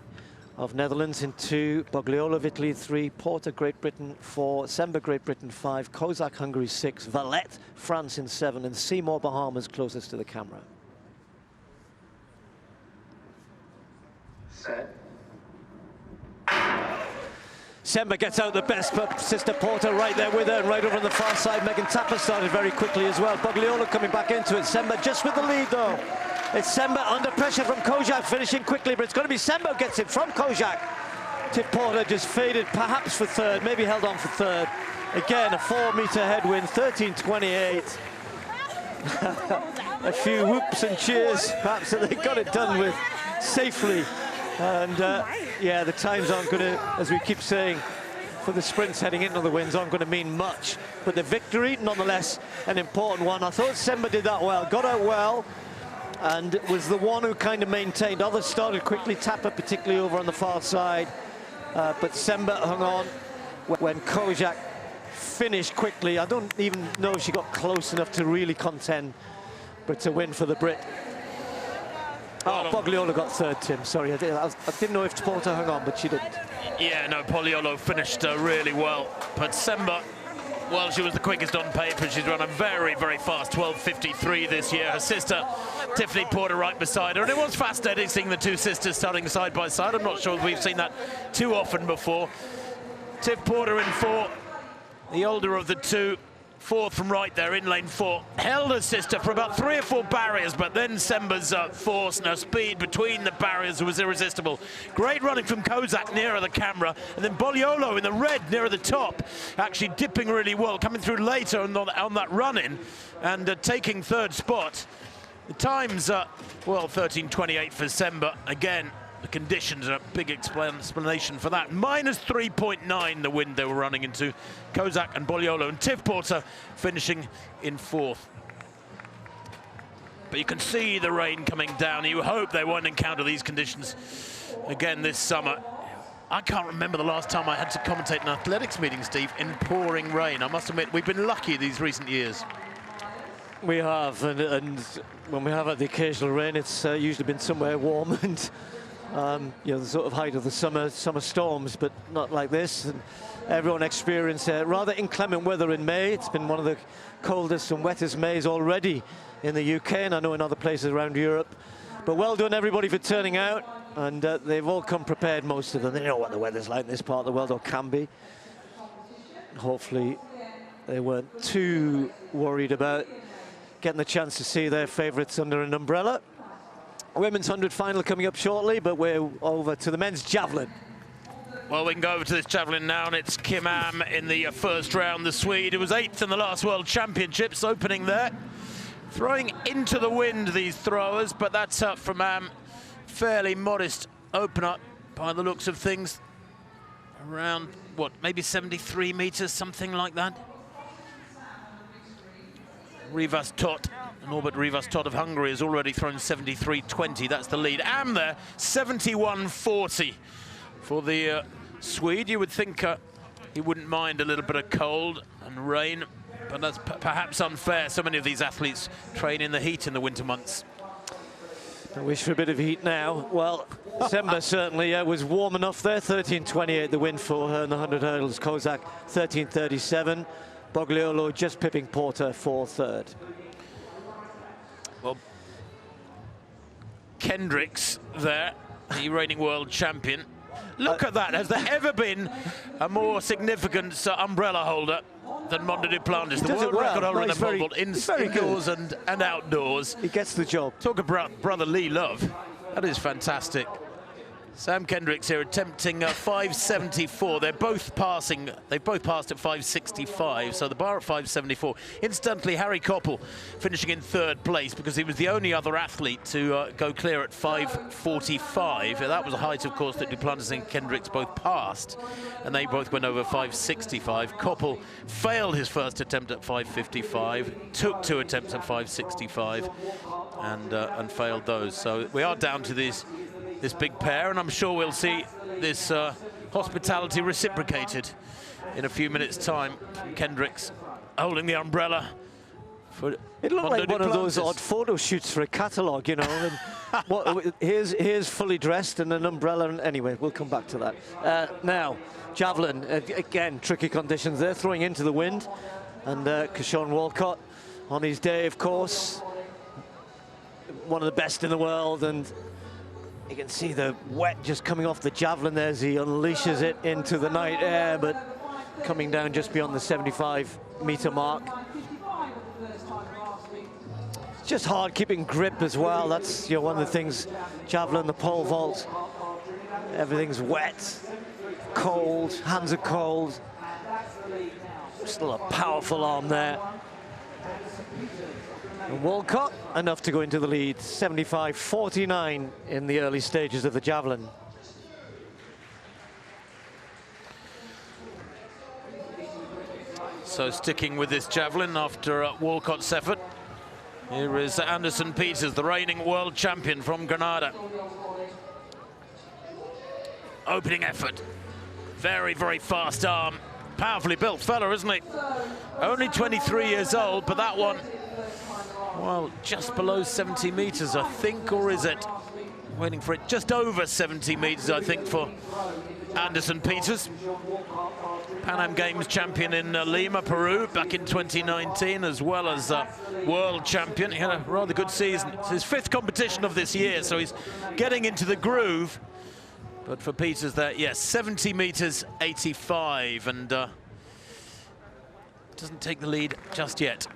of Netherlands in 2, Bogliolo of Italy 3, Porter Great Britain 4, Semba Great Britain 5, Kozak Hungary 6, Valette France in 7, and Seymour Bahamas closest to the camera. Set. Semba gets out the best, but Sister Porter right there with her, and right over on the far side, Megan Tapper started very quickly as well. Bogliolo coming back into it, Semba just with the lead though. It's Semba under pressure from Kojak, finishing quickly, but it's going to be Semba who gets it from Kojak. Tiff Porter just faded, perhaps for third, maybe held on for third. Again, a 4-meter headwind, 13.28. A few whoops and cheers, perhaps, that they got it done with safely. And yeah, the times aren't going to, as we keep saying, for the sprints heading into the wins aren't going to mean much. But the victory, nonetheless, an important one. I thought Semba did that well, got out well, and was the one who kind of maintained. Others started quickly, Tapper particularly over on the far side. But Semba hung on when Kojak finished quickly. I don't even know if she got close enough to really contend, but to win for the Brit. Oh, Bogliolo got third, Tim. Sorry, I didn't know if Porter hung on, but she didn't. Yeah, no, Bogliolo finished really well. But Semba, well, she was the quickest on paper. She's run a very, very fast 12.53 this year. Her sister, Tiffany Porter, right beside her. And it was fascinating seeing the two sisters starting side by side. I'm not sure we've seen that too often before. Tiff Porter in 4, the older of the two. 4th from right there in lane 4. Held her sister for about 3 or 4 barriers, but then Semba's force and her speed between the barriers was irresistible. Great running from Kozak nearer the camera, and then Bogliolo in the red nearer the top, actually dipping really well, coming through later on that run-in and taking 3rd spot. The times, well, 13.28 for Semba. Again, The conditions are a big explanation for that. Minus 3.9 the wind they were running into. Kozak and Boliolo and Tiff Porter finishing in 4th. But you can see the rain coming down. You hope they won't encounter these conditions again this summer. I can't remember the last time I had to commentate an athletics meeting, Steve, in pouring rain. I must admit, we've been lucky these recent years. We have, and when we have had the occasional rain, it's usually been somewhere warm and you know, the sort of height of the summer storms, but not like this. And everyone experienced rather inclement weather in May. It's been one of the coldest and wettest Mays already in the UK, and I know in other places around Europe. But well done, everybody, for turning out. And they've all come prepared, most of them. They know what the weather's like in this part of the world, or can be. Hopefully, they weren't too worried about getting the chance to see their favourites under an umbrella. Women's 100 final coming up shortly, but we're over to the men's javelin. Well, we can go over to this javelin now, and it's Kim Am in the first round, the Swede, who was 8th in the last World Championships, opening there. Throwing into the wind, these throwers, but that's up from Am. Fairly modest open-up by the looks of things. Around, what, maybe 73 meters, something like that. Rivas Tot, Norbert Rivas Tot of Hungary, has already thrown 73.20. That's the lead. Am there, 71.40 for the Swede. You would think he wouldn't mind a little bit of cold and rain, but that's perhaps unfair. So many of these athletes train in the heat in the winter months. I wish for a bit of heat now. Well, Semba certainly was warm enough there. 13.28 the win for her in the 100 hurdles. Kozak 13.37. Bogliolo just pipping Porter for 3rd. Well, Kendricks there, the reigning world champion. Look at that. Has there ever been a more significant umbrella holder than Monde Duplantis, the world record holder in the pole vault, indoors and outdoors? He gets the job. Talk about brother Lee Love. That is fantastic. Sam Kendricks here attempting 5.74. They're both passing. They've both passed at 5.65, so the bar at 5.74. Incidentally, Harry Koppel finishing in 3rd place because he was the only other athlete to go clear at 5.45. That was a height, of course, that Duplantis and Kendricks both passed, and they both went over 5.65. Koppel failed his first attempt at 5.55, took 2 attempts at 5.65, and failed those. So we are down to this big pair, and I'm sure we'll see this hospitality reciprocated in a few minutes' time. Kendricks holding the umbrella. It looked like one of those odd photo shoots for a catalogue, you know. And here's fully dressed and an umbrella. And anyway, we'll come back to that. Now, javelin, again, tricky conditions there, throwing into the wind. And Kershawn Walcott on his day, of course, one of the best in the world, and you can see the wet just coming off the javelin there as he unleashes it into the night air, but coming down just beyond the 75-meter mark. It's just hard keeping grip as well. That's, you know, one of the things, javelin, the pole vault, everything's wet, cold, hands are cold. Still a powerful arm there. And Walcott, enough to go into the lead, 75.49 in the early stages of the javelin. So sticking with this javelin after Walcott's effort, here is Anderson Peters, the reigning world champion from Granada. Opening effort, very, very fast arm. Powerfully built fella, isn't he? Only 23 years old, but that one, well, just below 70 meters, I think, or is it? Waiting for it, just over 70 meters, I think, for Anderson Peters. Pan Am Games champion in Lima, Peru, back in 2019, as well as world champion. He had a rather good season. It's his 5th competition of this year, so he's getting into the groove. But for Peters there, yes, 70 meters, 85, and doesn't take the lead just yet.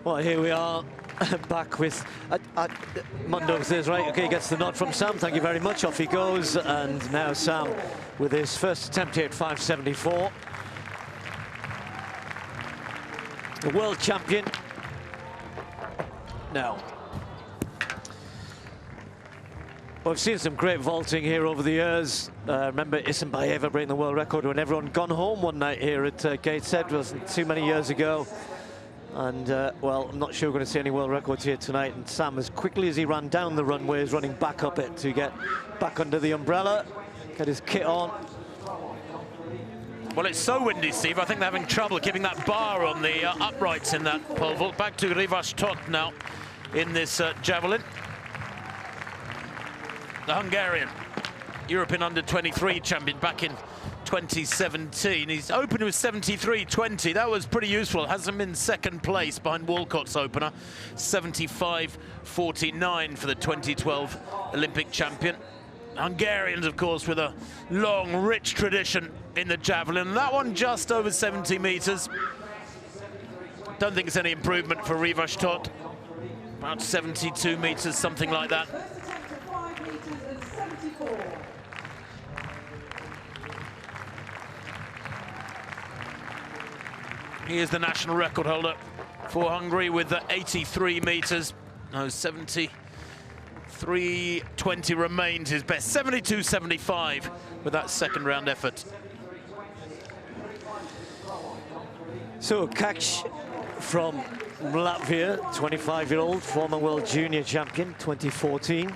Well, here we are back with Mundo says, right, okay, gets the nod from Sam, thank you very much, off he goes. And now Sam with his first attempt here at 5.74. The world champion. Now, Well, we've seen some great vaulting here over the years. Remember Isenbayeva breaking the world record when everyone gone home one night here at Gateshead. Wasn't too many years ago. And, well, I'm not sure we're going to see any world records here tonight. And Sam, as quickly as he ran down the runway, is running back up it to get back under the umbrella, get his kit on. Well, it's so windy, Steve. I think they're having trouble keeping that bar on the uprights in that pole vault. Back to Rivas Tóth now in this javelin. The Hungarian European under-23 champion back in 2017. He's opened with 73.20. That was pretty useful. Hasn't been second place behind Walcott's opener. 75.49 for the 2012 Olympic champion. Hungarians, of course, with a long, rich tradition in the javelin. That one just over 70 meters. Don't think it's any improvement for Rivas Tóth. About 72 meters, something like that. He is the national record holder for Hungary with the 83 meters. No, 73.20 remains his best. 72.75 with that second round effort. So Kach from Latvia, 25-year-old, former world junior champion, 2014.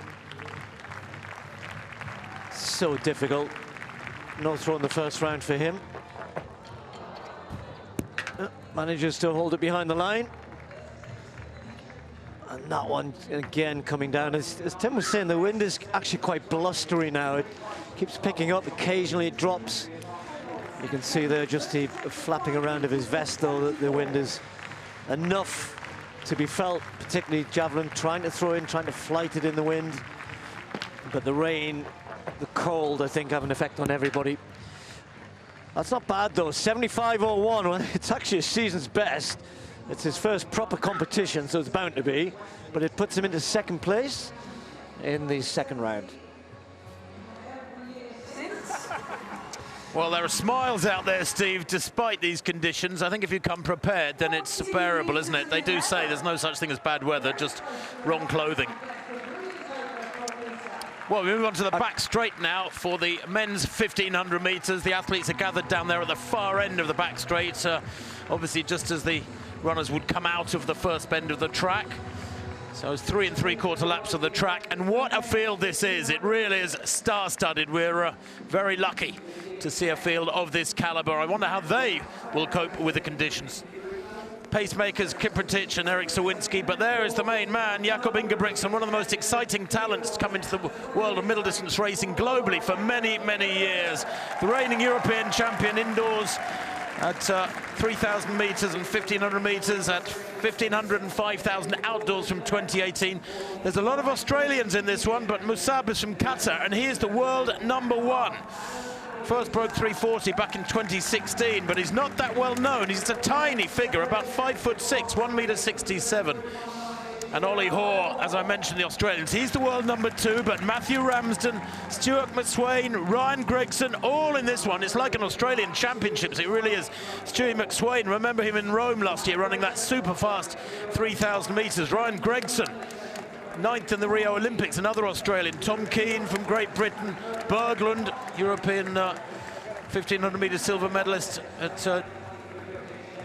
So difficult. No throw in the first round for him. Manages to hold it behind the line. And that one, again, coming down. As Tim was saying, the wind is actually quite blustery now. It keeps picking up. Occasionally it drops. You can see there just the flapping around of his vest, though, that the wind is enough to be felt, particularly javelin, trying to throw in, trying to flight it in the wind. But the rain, the cold, I think, have an effect on everybody. That's not bad, though. 75.01. Well, it's actually a season's best. It's his first proper competition, so it's bound to be. But it puts him into second place in the second round. Well, there are smiles out there, Steve, despite these conditions. I think if you come prepared, then it's bearable, isn't it? They do say there's no such thing as bad weather, just wrong clothing. Well, we move on to the back straight now for the men's 1,500 meters. The athletes are gathered down there at the far end of the back straight, obviously just as the runners would come out of the first bend of the track. So it's 3 3/4 laps of the track, and what a field this is. It really is star-studded. We're very lucky to see a field of this caliber. I wonder how they will cope with the conditions. Pacemakers Kiprotich and Erik Sawinski, but there is the main man, Jakob Ingebrigtsen, one of the most exciting talents to come into the world of middle distance racing globally for many, many years. The reigning European champion indoors at 3,000 meters and 1,500 meters, at 1,500 and 5,000 outdoors from 2018. There's a lot of Australians in this one, but Musab is from Qatar, and he is the world #1. First broke 340 back in 2016, but he's not that well known. He's a tiny figure, about 5'6", 1.67 m. And Ollie Hoare, as I mentioned, the Australians, he's the world #2, but Matthew Ramsden, Stuart McSweyn, Ryan Gregson, all in this one. It's like an Australian Championships, it really is. Stewie McSweyn, remember him in Rome last year, running that super fast 3,000 meters. Ryan Gregson, 9th in the Rio Olympics, another Australian. Tom Keane from Great Britain, Berglund, European 1,500 meter silver medalist at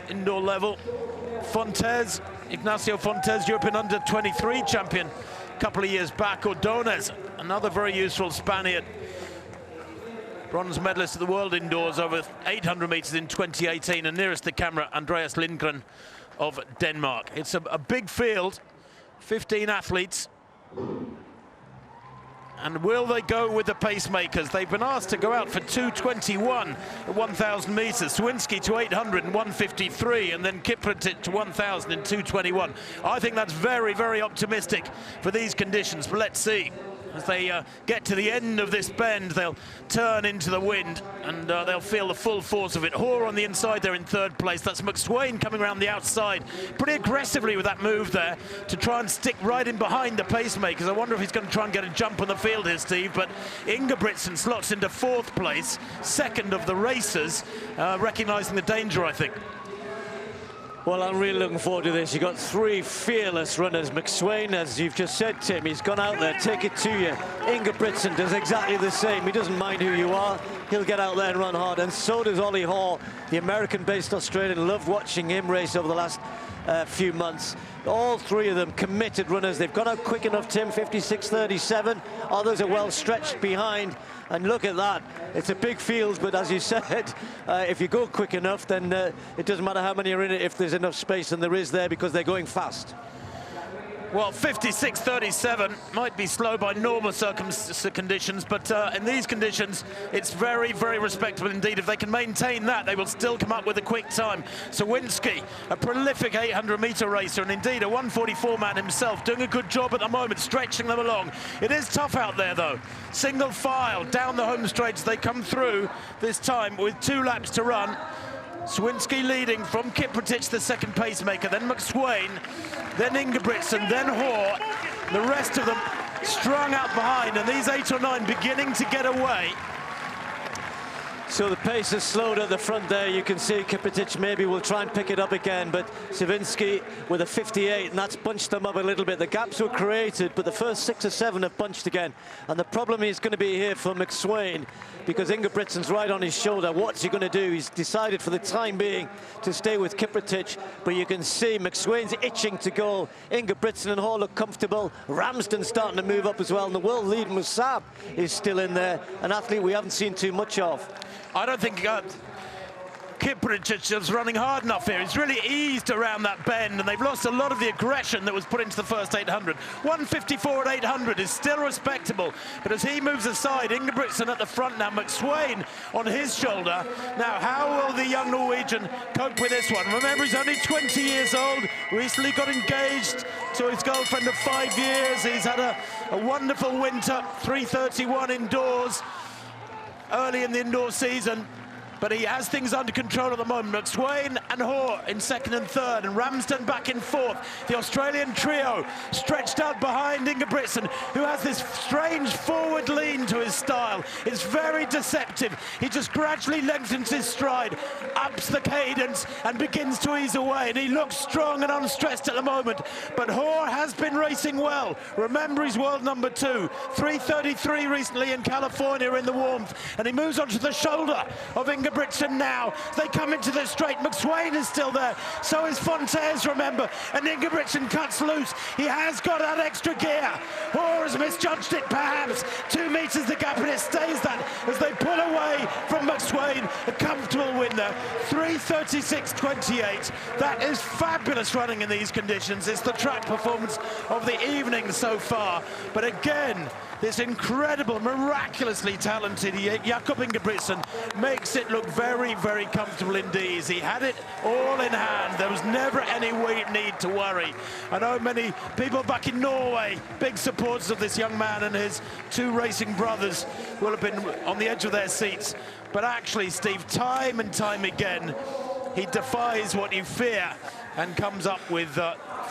indoor level. Fontes, Ignacio Fontes, European under-23 champion a couple of years back. Ordonez, another very useful Spaniard. Bronze medalist at the world indoors over 800 meters in 2018. And nearest the camera, Andreas Lindgren of Denmark. It's a big field, 15 athletes. And will they go with the pacemakers? They've been asked to go out for 2:21 at 1,000 meters. Sawinski to 800 and 1:53, and then Kiprotich to 1,000 and 2:21. I think that's very, very optimistic for these conditions, but let's see. As they get to the end of this bend, they'll turn into the wind, and they'll feel the full force of it. Hoare on the inside there in 3rd place. That's McSweyn coming around the outside pretty aggressively with that move there to try and stick right in behind the pacemakers. I wonder if he's going to try and get a jump on the field here, Steve, but Ingebrigtsen slots into 4th place, 2nd of the racers, recognising the danger, I think. Well, I'm really looking forward to this. You've got three fearless runners. McSwain, as you've just said, Tim, he's gone out there, take it to you. Ingebrigtsen does exactly the same. He doesn't mind who you are. He'll get out there and run hard. And so does Ollie Hoare, the American-based Australian. Loved watching him race over the last few months. All three of them committed runners. They've gone out quick enough, Tim, 56.37. Others are well stretched behind. And look at that. It's a big field, but as you said, if you go quick enough, then it doesn't matter how many are in it if there's enough space, and there is there because they're going fast. Well, 56.37 might be slow by normal conditions, but in these conditions, it's very, very respectable indeed. If they can maintain that, they will still come up with a quick time. Sawinski, a prolific 800-meter racer, and indeed a 144 man himself, doing a good job at the moment, stretching them along. It is tough out there, though. Single file down the home straight as they come through this time with 2 laps to run. Sawinski leading from Kiprotich, the second pacemaker, then McSwain, then Ingebrigtsen, then Hoare. The rest of them strung out behind, and these 8 or 9 beginning to get away. So the pace has slowed at the front there. You can see Kiprotich maybe will try and pick it up again, but Sawinski with a 58, and that's bunched them up a little bit. The gaps were created, but the first 6 or 7 have bunched again. And the problem is going to be here for McSwain, because Ingebrigtsen's right on his shoulder. What's he going to do? He's decided for the time being to stay with Kiprotich, but you can see McSwain's itching to go. Ingebrigtsen and Hoare look comfortable. Ramsden's starting to move up as well, and the world lead Musab is still in there, an athlete we haven't seen too much of. I don't think Kiprotich is running hard enough here. He's really eased around that bend, and they've lost a lot of the aggression that was put into the first 800. 154 at 800 is still respectable, but as he moves aside, Ingebrigtsen at the front now, McSwain on his shoulder. Now, how will the young Norwegian cope with this one? Remember, he's only 20 years old, recently got engaged to his girlfriend of 5 years. He's had a wonderful winter, 3:31 indoors, early in the indoor season, but he has things under control at the moment. McSwain and Hoare in second and third, and Ramsden back in fourth. The Australian trio stretched out behind Ingebrigtsen, who has this strange forward lean to his style. It's very deceptive. He just gradually lengthens his stride, ups the cadence, and begins to ease away, and he looks strong and unstressed at the moment. But Hoare has been racing well. Remember, he's world number 2, 3:33 recently in California in the warmth, and he moves onto the shoulder of Ingebrigtsen now. They come into the straight. McSwain is still there. So is Fontes, remember. And Ingebrigtsen cuts loose. He has got that extra gear. Hoare has misjudged it, perhaps. 2 meters the gap, and it stays that as they pull away from McSwain. A comfortable win there. 3:36.28. That is fabulous running in these conditions. It's the track performance of the evening so far. But again, this incredible, miraculously talented Jakob Ingebrigtsen makes it look very, very comfortable indeed. He had it all in hand. There was never any need to worry. I know many people back in Norway, big supporters of this young man and his 2 racing brothers, will have been on the edge of their seats. But actually, Steve, time and time again, he defies what you fear and comes up with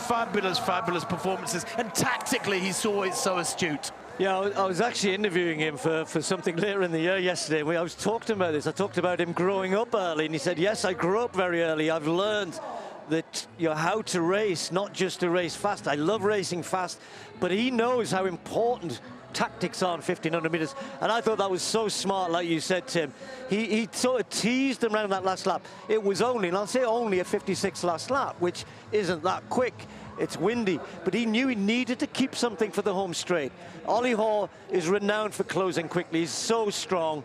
fabulous, fabulous performances. And tactically, he's always so astute. Yeah, I was actually interviewing him for something later in the year yesterday. I was talking about this. I talked about him growing up early, and he said, yes, I grew up very early. I've learned that, you know, how to race, not just to race fast. I love racing fast, but he knows how important tactics are on 1,500 meters, and I thought that was so smart, like you said, Tim. He sort of teased around that last lap. It was only, and I'll say only, a 56 last lap, which isn't that quick. It's windy, but he knew he needed to keep something for the home straight. Ollie Hoare is renowned for closing quickly. He's so strong,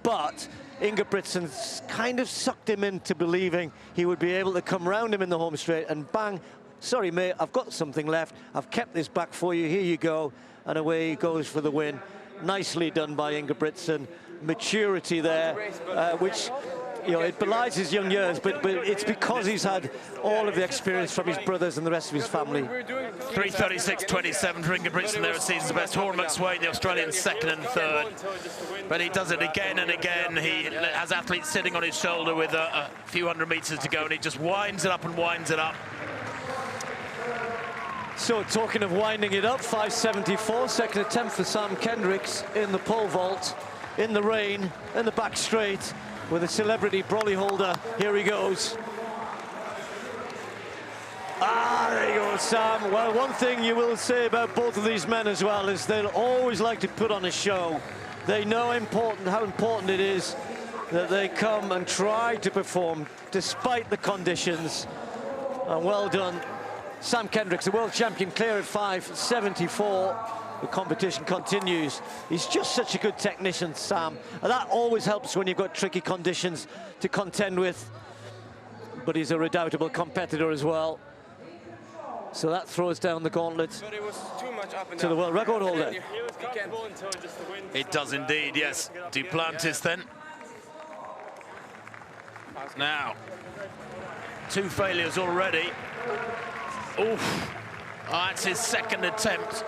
but Ingebrigtsen's kind of sucked him into believing he would be able to come round him in the home straight and bang, sorry mate, I've got something left. I've kept this back for you, here you go. And away he goes for the win. Nicely done by Ingebrigtsen. Maturity there, which, you know, it belies his young years, but it's because he's had all of the experience from his brothers and the rest of his family. 3:36.27 for Ingebrigtsen there at season's best. Hoare and McSwain, the Australian second and third. But he does it again and again. He has athletes sitting on his shoulder with a few hundred meters to go, and he just winds it up and winds it up. So, talking of winding it up, 5:74, second attempt for Sam Kendricks in the pole vault, in the rain, in the back straight, with a celebrity brolly holder. Here he goes. Oh, Sam, well, one thing you will say about both of these men as well is they'll always like to put on a show. They know how important it is that they come and try to perform despite the conditions. And well done. Sam Kendricks, the world champion, clear at 5.74. The competition continues. He's just such a good technician, Sam. And that always helps when you've got tricky conditions to contend with. But he's a redoubtable competitor as well. So that throws down the gauntlet But it was too much up and to the down. world record holder. It does indeed, yes. Duplantis then. Now, 2 failures already. Oof. Oh, that's his second attempt.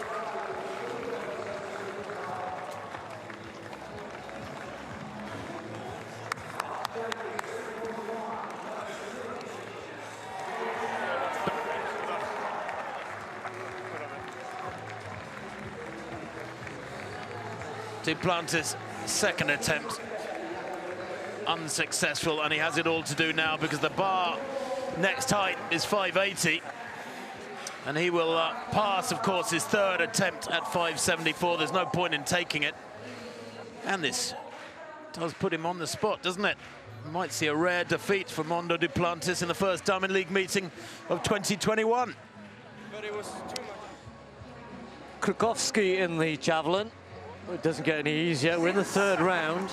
Duplantis' second attempt unsuccessful, and he has it all to do now because the bar next height is 580, and he will pass, of course, his third attempt at 574. There's no point in taking it, and this does put him on the spot, doesn't it? We might see a rare defeat for Mondo Duplantis in the first Diamond League meeting of 2021. But it was too much. Krukowski in the javelin. It doesn't get any easier. We're in the third round.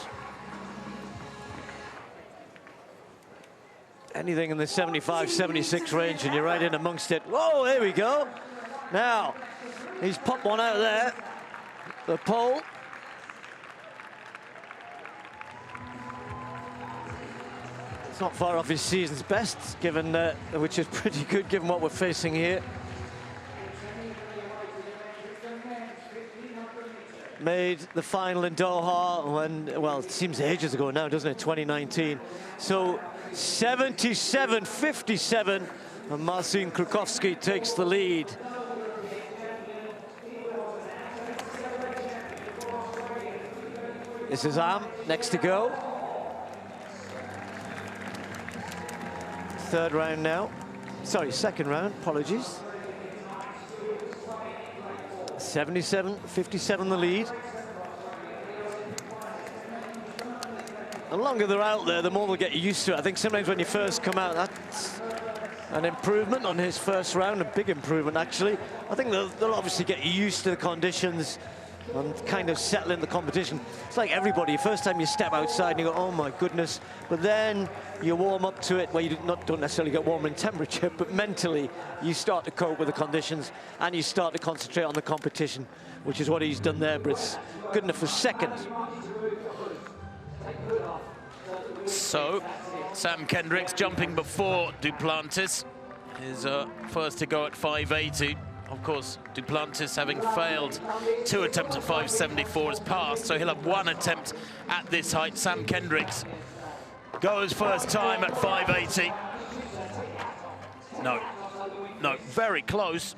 Anything in the 75, 76 range, and you're right in amongst it. Whoa, there we go. Now, he's popped one out there. The pole. It's not far off his season's best, given which is pretty good given what we're facing here. Made the final in Doha when, well, it seems ages ago now, doesn't it? 2019. So 77-57, and Marcin Krukowski takes the lead. This is Am, next to go. Third round now. Sorry, second round, apologies. 77-57 the lead. The longer they're out there, the more they'll get used to it. I think sometimes when you first come out, that's an improvement on his first round, a big improvement actually. I think they'll obviously get used to the conditions and kind of settle in the competition. It's like everybody, first time you step outside and you go, oh my goodness, but then you warm up to it, where you don't necessarily get warmer in temperature, but mentally you start to cope with the conditions and you start to concentrate on the competition, which is what he's done there, but it's good enough for second. So, Sam Kendricks jumping before Duplantis is first to go at 580. Of course, Duplantis, having failed 2 attempts at 574, has passed, so he'll have 1 attempt at this height. Sam Kendricks goes first time at 580. No, very close.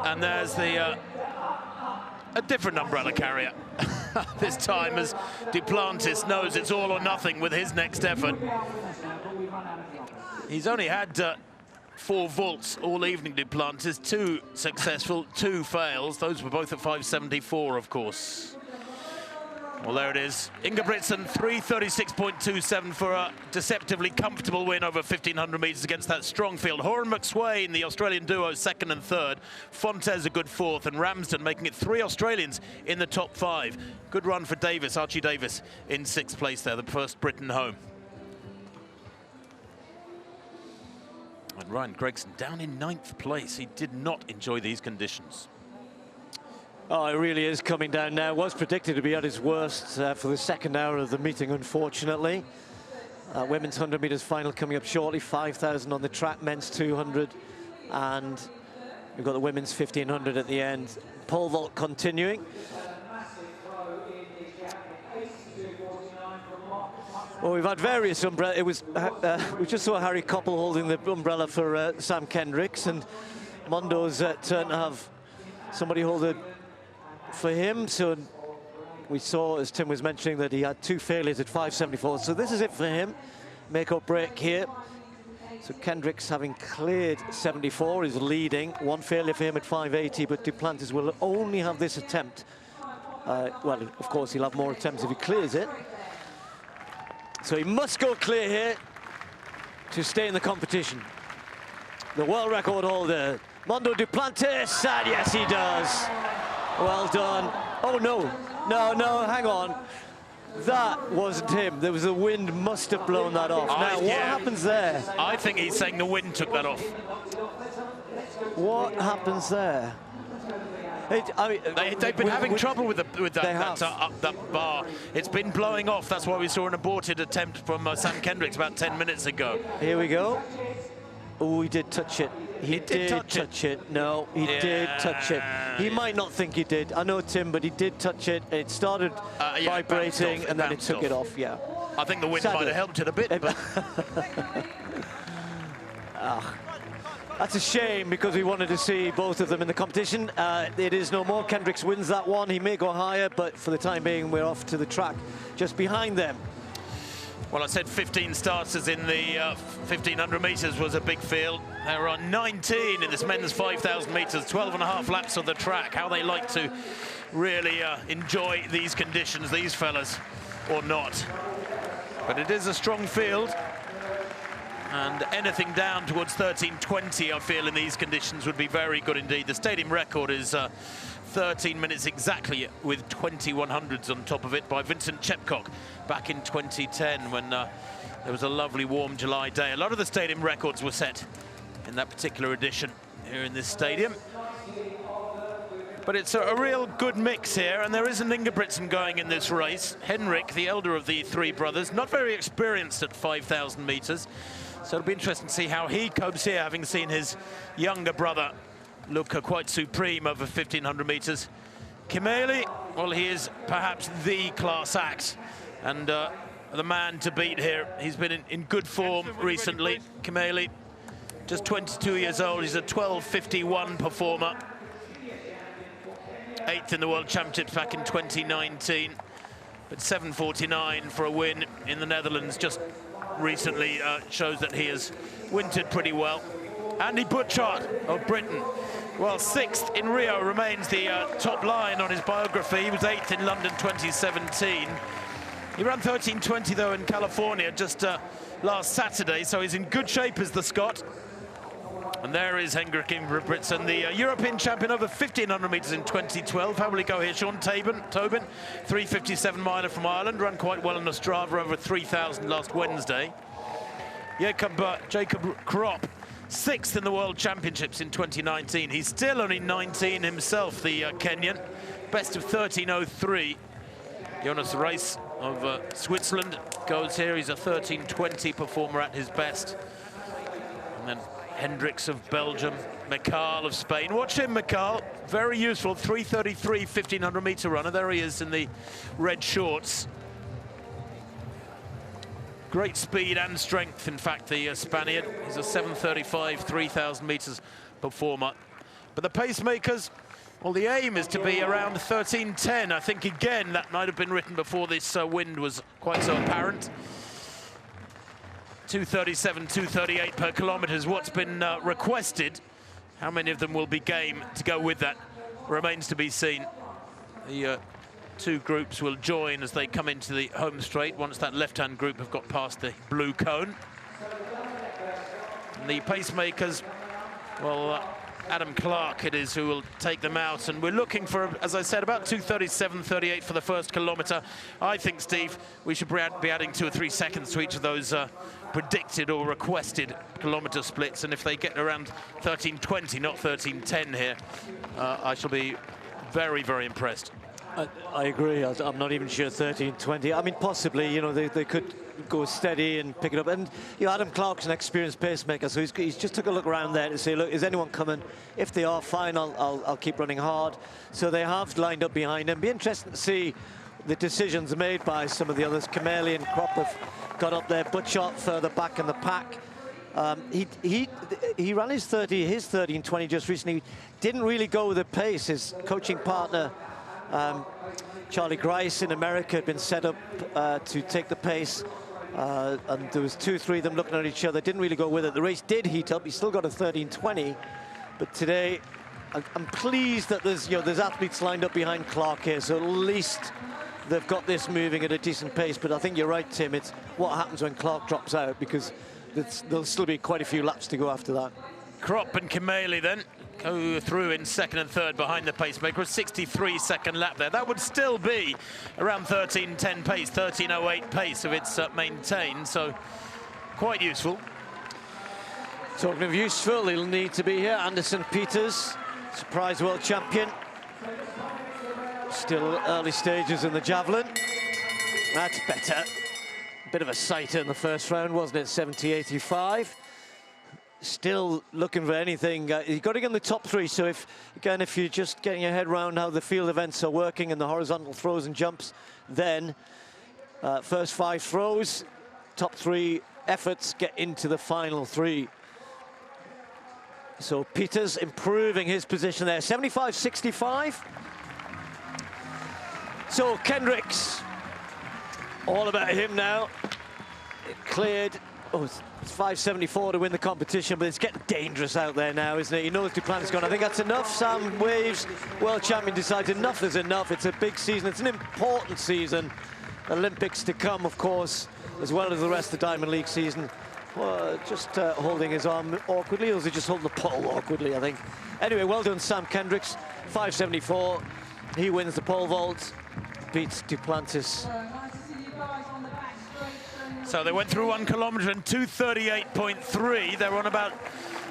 And there's the a different umbrella carrier this time, as Duplantis knows it's all or nothing with his next effort. He's only had 4 vaults all evening, Duplantis, 2 successful, 2 fails. Those were both at 574, of course. Well, there it is. Ingebrigtsen, 336.27 for a deceptively comfortable win over 1,500 metres against that strong field. Horan McSwain, the Australian duo, second and third. Fontes a good fourth, and Ramsden making it 3 Australians in the top 5. Good run for Davis, Archie Davis, in 6th place there, the first Briton home. And Ryan Gregson down in 9th place. He did not enjoy these conditions. Oh, it really is coming down now. Was predicted to be at his worst for the second hour of the meeting, unfortunately. Women's 100 metres final coming up shortly. 5,000 on the track, men's 200. And we've got the women's 1,500 at the end. Pole vault continuing. Well, we've had various umbrellas. It was we just saw Harry Koppel holding the umbrella for Sam Kendricks, and Mondo's turn to have somebody hold it for him. So we saw, as Tim was mentioning, that he had 2 failures at 574. So this is it for him. Make or break here. So Kendricks, having cleared 74, is leading. One failure for him at 580, but Duplantis will only have this attempt. Well, of course, he'll have more attempts if he clears it. So he must go clear here to stay in the competition. The world record holder, Mondo Duplantis, and yes, he does. Well done. Oh, no. No, hang on. That wasn't him. There was the wind must have blown that off. Now, what happens there? I think he's saying the wind took that off. What happens there? They've been having trouble with that bar. It's been blowing off. That's why we saw an aborted attempt from Sam Kendricks about 10 minutes ago. Here we go. Oh, he did touch it. He did touch it. No, he did touch it. He might not think he did. I know, Tim, but he did touch it. It started vibrating, and then it took it off. Yeah. I think the wind might have helped it a bit. But that's a shame, because we wanted to see both of them in the competition. It is no more. Kendricks wins that one. He may go higher, but for the time being, we're off to the track just behind them. Well, I said 15 starters in the 1,500 meters was a big field. There are 19 in this men's 5,000 meters, 12.5 laps of the track. How they like to really enjoy these conditions, these fellas, or not. But it is a strong field. And anything down towards 13:20, I feel, in these conditions would be very good indeed. The stadium record is 13 minutes exactly, with 20/100s on top of it by Vincent Chepcock back in 2010, when there was a lovely warm July day. A lot of the stadium records were set in that particular edition here in this stadium. But it's a real good mix here, and there is an Ingebrigtsen going in this race. Henrik, the elder of the three brothers, not very experienced at 5,000 meters. So it'll be interesting to see how he copes here, having seen his younger brother look quite supreme over 1,500 meters. Kimeli, well, he is perhaps the class act, and the man to beat here. He's been in good form recently. Kimeli, just 22 years old. He's a 12:51 performer. 8th in the World Championships back in 2019. But 7:49 for a win in the Netherlands just recently shows that he has wintered pretty well. Andy Butchart of Britain, well, 6th in Rio remains the top line on his biography. He was 8th in London 2017. He ran 13:20 though in California just last Saturday, so he's in good shape as the Scot. And there is Henrik Ingebrigtsen, the European champion over 1,500 meters in 2012. How will he go here? Sean Tobin, 3:57 miler from Ireland, ran quite well on the Strava, over 3,000 last Wednesday. Jacob Krop, 6th in the World Championships in 2019. He's still only 19 himself, the Kenyan. Best of 13:03. Jonas Reis of Switzerland goes here. He's a 13:20 performer at his best. And then Hendricks of Belgium, Mikal of Spain. Watch him, Mikal, very useful, 3:33 1,500 meter runner. There he is in the red shorts. Great speed and strength, in fact, the Spaniard. He's a 7:35 3,000 meters performer. But the pacemakers, well, the aim is to be around 13:10. I think, again, that might have been written before this wind was quite so apparent. 2:37, 2:38 per kilometre is what's been requested. How many of them will be game to go with that remains to be seen. The two groups will join as they come into the home straight once that left-hand group have got past the blue cone. And the pacemakers, well, Adam Clark it is who will take them out, and we're looking for, as I said, about 2:37.38 for the first kilometre. I think, Steve, we should be adding 2 or 3 seconds to each of those predicted or requested kilometre splits, and if they get around 13:20, not 13:10 here, I shall be very, very impressed. I agree. I'm not even sure 13:20. I mean, possibly, you know, they could go steady and pick it up. And, you know, Adam Clark's an experienced pacemaker, so he's just took a look around there to say, look, is anyone coming? If they are, fine, I'll keep running hard. So they have lined up behind him. Be interesting to see the decisions made by some of the others. Kimeli and Krop have got up there, Butchart further back in the pack. He ran his 13:20 just recently. Didn't really go with the pace. His coaching partner, Charlie Grice in America, had been set up to take the pace. And there was 2-3 of them looking at each other, didn't really go with it. The race did heat up. He still got a 13:20, but today I'm pleased that there's athletes lined up behind Clark here, so at least they've got this moving at a decent pace. But I think you're right, Tim. It's what happens when Clark drops out, because there'll still be quite a few laps to go after that. Kropp and Kimeli then go through in second and third behind the pacemaker. A 63-second lap there. That would still be around 13:10 pace, 13:08 pace if it's maintained, so quite useful. Talking of useful, he'll need to be here. Anderson Peters, surprise world champion. Still early stages in the javelin. That's better. Bit of a sighter in the first round, wasn't it? 70.85. Still looking for anything. You've got to get in the top three. So if you're just getting your head around how the field events are working and the horizontal throws and jumps, then first 5 throws, top 3 efforts get into the final 3. So Peters improving his position there, 75.65. So Kendricks, all about him now. It cleared. Oh, it's 5.74 to win the competition, but it's getting dangerous out there now, isn't it? He knows Duplantis gone. I think that's enough. Sam Waves, world champion, decides enough is enough. It's a big season. It's an important season. Olympics to come, of course, as well as the rest of the Diamond League season. Well, just holding his arm awkwardly, or was he just holding the pole awkwardly, I think? Anyway, well done, Sam Kendricks. 5.74. He wins the pole vault, beats Duplantis. So they went through 1 kilometre in 2:38.3. They're on about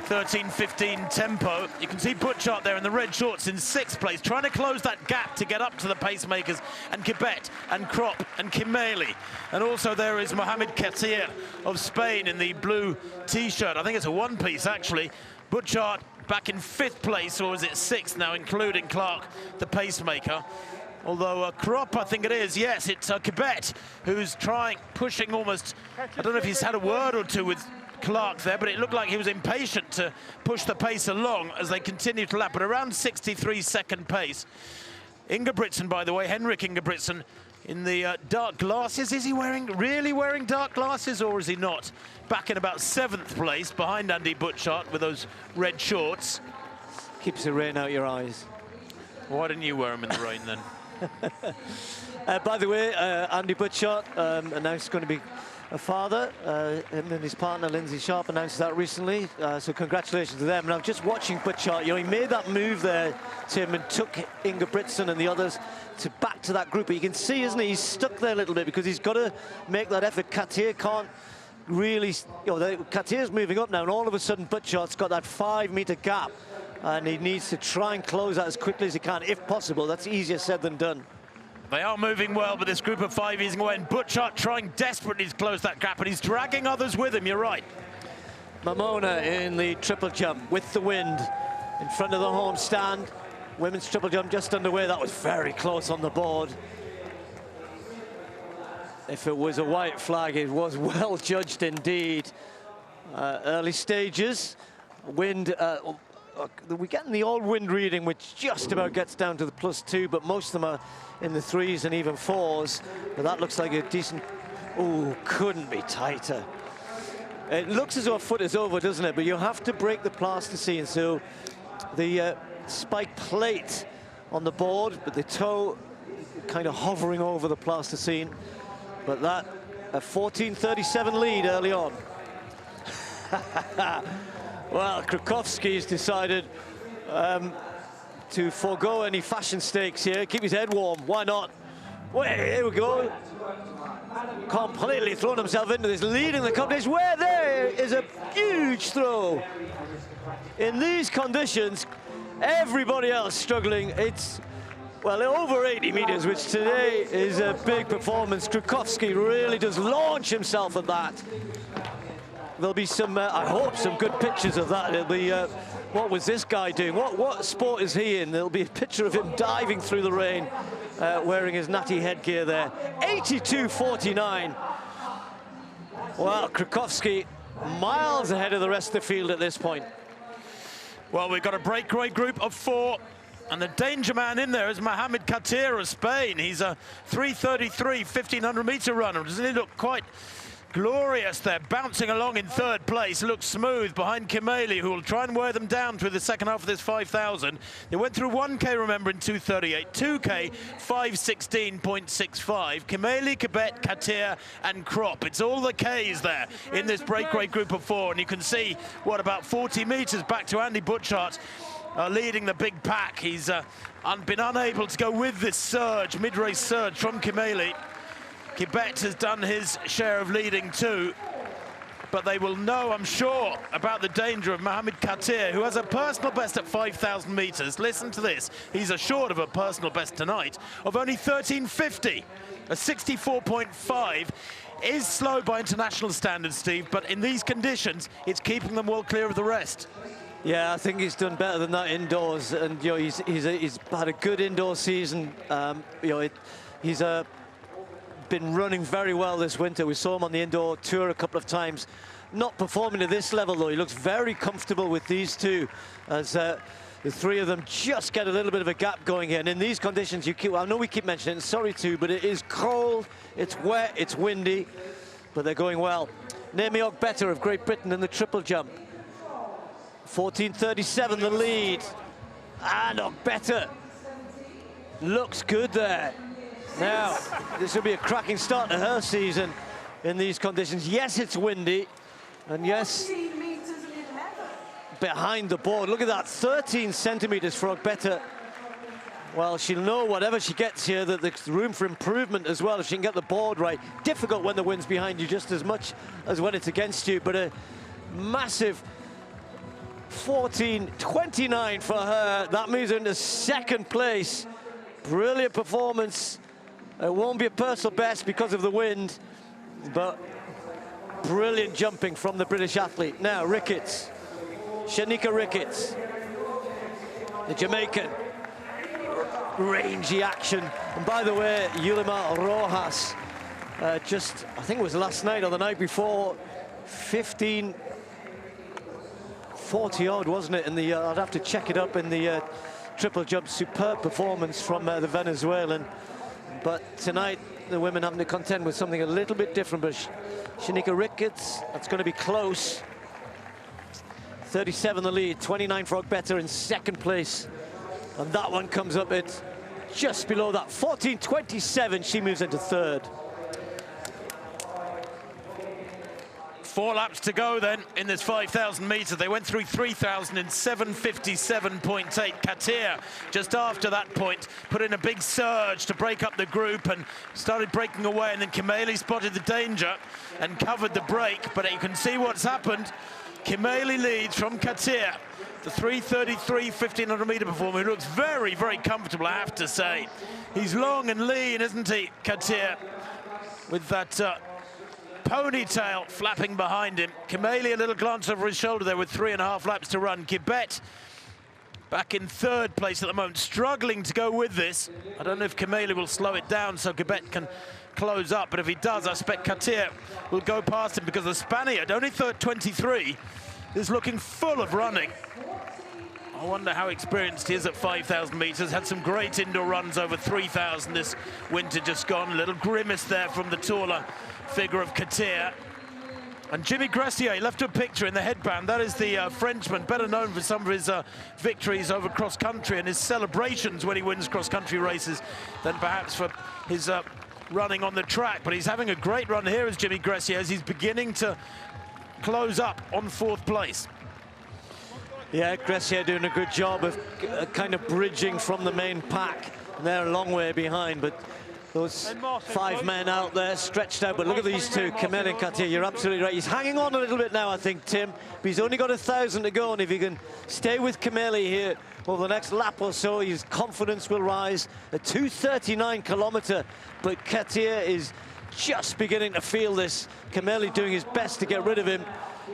13:15 tempo. You can see Butchart there in the red shorts in 6th place, trying to close that gap to get up to the pacemakers, and Komplette and Kropp and Kimeli. And also there is Mohamed Katir of Spain in the blue T-shirt. I think it's a one-piece, actually. Butchart back in 5th place, or is it 6th now, including Clark, the pacemaker. Although Kropp, I think it is, yes, it's Komplette who's pushing almost, I don't know if he's had a word or two with Clark there, but it looked like he was impatient to push the pace along as they continue to lap at around 63-second pace. Ingebrigtsen, by the way, Henrik Ingebrigtsen in the dark glasses. Is he really wearing dark glasses, or is he not? Back in about 7th place behind Andy Butchart with those red shorts. Keeps the rain out your eyes. Why didn't you wear them in the rain then? By the way, Andy Butchart announced going to be a father. Him and his partner Lindsay Sharp announced that recently, so congratulations to them. And I'm just watching Butchart, he made that move there, Tim, and took Ingebrigtsen and the others back to that group. But you can see, isn't he, he's stuck there a little bit because he's got to make that effort. Katir can't really, Katir's moving up now, and all of a sudden Butchart's got that 5-meter gap, and he needs to try and close that as quickly as he can, if possible. That's easier said than done. They are moving well, but this group of 5 easing away, and Butchart trying desperately to close that gap, and he's dragging others with him, you're right. Mamona in the triple jump with the wind in front of the home stand. Women's triple jump just underway. That was very close on the board. If it was a white flag, it was well judged indeed. Early stages, wind, we're getting the old wind reading, which just about gets down to the +2, but most of them are in the 3s and even 4s. But that looks like a decent, couldn't be tighter. It looks as though a foot is over, doesn't it? But you have to break the plasticine, so the spike plate on the board, but the toe kind of hovering over the plasticine. But that, a 14:37 lead early on. Well, Krakowski's decided to forego any fashion stakes here, keep his head warm. Why not? Well, here we go. Completely thrown himself into this, leading the competition, where there is a huge throw. In these conditions, everybody else struggling. It's, well, over 80 meters, which today is a big performance. Krakowski really does launch himself at that. There'll be some, I hope, some good pictures of that. It'll be, what was this guy doing? What sport is he in? There'll be a picture of him diving through the rain, wearing his natty headgear there. 82.49. Well, Krakowski miles ahead of the rest of the field at this point. Well, we've got a breakaway group of 4, and the danger man in there is Mohamed Katir of Spain. He's a 3:33 1500-meter runner. Doesn't he look quite Glorious there, bouncing along in third place, looks smooth behind Kimeli, who will try and wear them down through the second half of this 5,000. They went through 1K, remember, in 2:38, 2K, 5:16.65. Kimeli, Komplette, Katia and Krop. It's all the Ks there in this breakaway group of four, and you can see, what, about 40 metres back to Andy Butchart, leading the big pack. He's been unable to go with this surge, mid-race surge from Kimeli. Komplette has done his share of leading too, but they will know, I'm sure, about the danger of Mohamed Katir, who has a personal best at 5,000 metres. Listen to this. He's assured of a personal best tonight of only 13.50. A 64.5 is slow by international standards, Steve, but in these conditions, it's keeping them well clear of the rest. Yeah, I think he's done better than that indoors, and you know, he's had a good indoor season. You know, he's been running very well this winter. We saw him on the indoor tour a couple of times. Not performing at this level, though. He looks very comfortable with these two, as the three of them just get a little bit of a gap going here. And in these conditions, I know we keep mentioning it, sorry too, but it is cold, it's wet, it's windy, but they're going well. Naomi Ogbeta of Great Britain in the triple jump. 14.37 the lead, and Ogbeta looks good there. Now, this will be a cracking start to her season in these conditions. Yes, it's windy, and yes, behind the board. Look at that, 13 centimeters for Ogbeta. Well, she'll know whatever she gets here that there's room for improvement as well if she can get the board right. Difficult when the wind's behind you just as much as when it's against you, but a massive 14.29 for her. That moves her into second place. Brilliant performance. It won't be a personal best because of the wind, but brilliant jumping from the British athlete. Now, Ricketts, Shanika Ricketts, the Jamaican. Rangy action. And by the way, Yulima Rojas, I think it was last night or the night before, 15.40 odd, wasn't it? In the, I'd have to check it up in the triple jump. Superb performance from the Venezuelan. But tonight, the women having to contend with something a little bit different. But Shanika Ricketts, that's going to be close. 37 the lead, 29 for Ogbeta in second place. And that one comes up at just below that, 14.27. She moves into third. 4 laps to go then in this 5,000 metres. They went through 3,000 in 7:57.8. Katir, just after that point, put in a big surge to break up the group and started breaking away. And then Kimeli spotted the danger and covered the break. But you can see what's happened. Kimeli leads from Katir, the 3:33 1,500 metre performer, who looks very, very comfortable, I have to say. He's long and lean, isn't he, Katir? With that ponytail flapping behind him. Kimeli, a little glance over his shoulder there with 3.5 laps to run. Komplette back in third place at the moment, struggling to go with this. I don't know if Kimeli will slow it down so Komplette can close up, but if he does, I expect Katir will go past him, because the Spaniard, only 23, is looking full of running. I wonder how experienced he is at 5,000 metres. Had some great indoor runs over 3,000 this winter just gone. A little grimace there from the taller figure of Katir. And Jimmy Gressier left a picture in the headband. That is the Frenchman, better known for some of his victories over cross-country and his celebrations when he wins cross-country races than perhaps for his running on the track. But he's having a great run here as Jimmy Gressier, as he's beginning to close up on 4th place. Yeah, Gressier doing a good job of kind of bridging from the main pack. They're a long way behind, but those 5 men out there stretched out. But look at these two, Kimeli and Katir. You're absolutely right. He's hanging on a little bit now, I think, Tim. But he's only got 1,000 to go, and if he can stay with Kimeli here over the next lap or so, his confidence will rise. A 2:39 kilometre, but Katir is just beginning to feel this. Kimeli doing his best to get rid of him.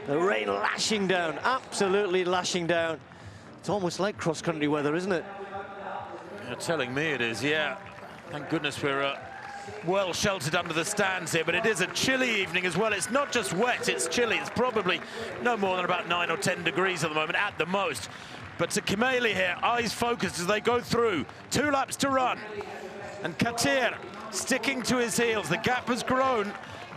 The rain lashing down, absolutely lashing down. It's almost like cross-country weather, isn't it? You're telling me it is, yeah. Thank goodness we're well sheltered under the stands here, but it is a chilly evening as well. It's not just wet, it's chilly. It's probably no more than about 9 or 10 degrees at the moment, at the most. But to Kimeli here, eyes focused as they go through. 2 laps to run. And Katir sticking to his heels. The gap has grown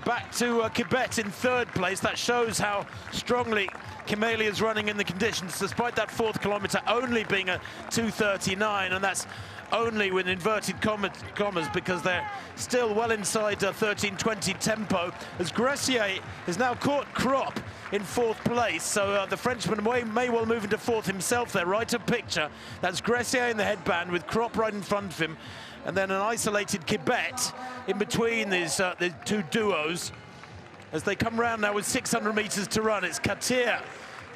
Back to Komplette in third place. That shows how strongly Komplette is running in the conditions, despite that 4th kilometre only being a 2:39, and that's only with inverted commas because they're still well inside 13:20 tempo, as Gressier has now caught Krop in 4th place. So the Frenchman may well move into 4th himself there, right of picture. That's Gressier in the headband with Krop right in front of him, and then an isolated Komplette in between these two duos as they come round now with 600 metres to run. It's Katir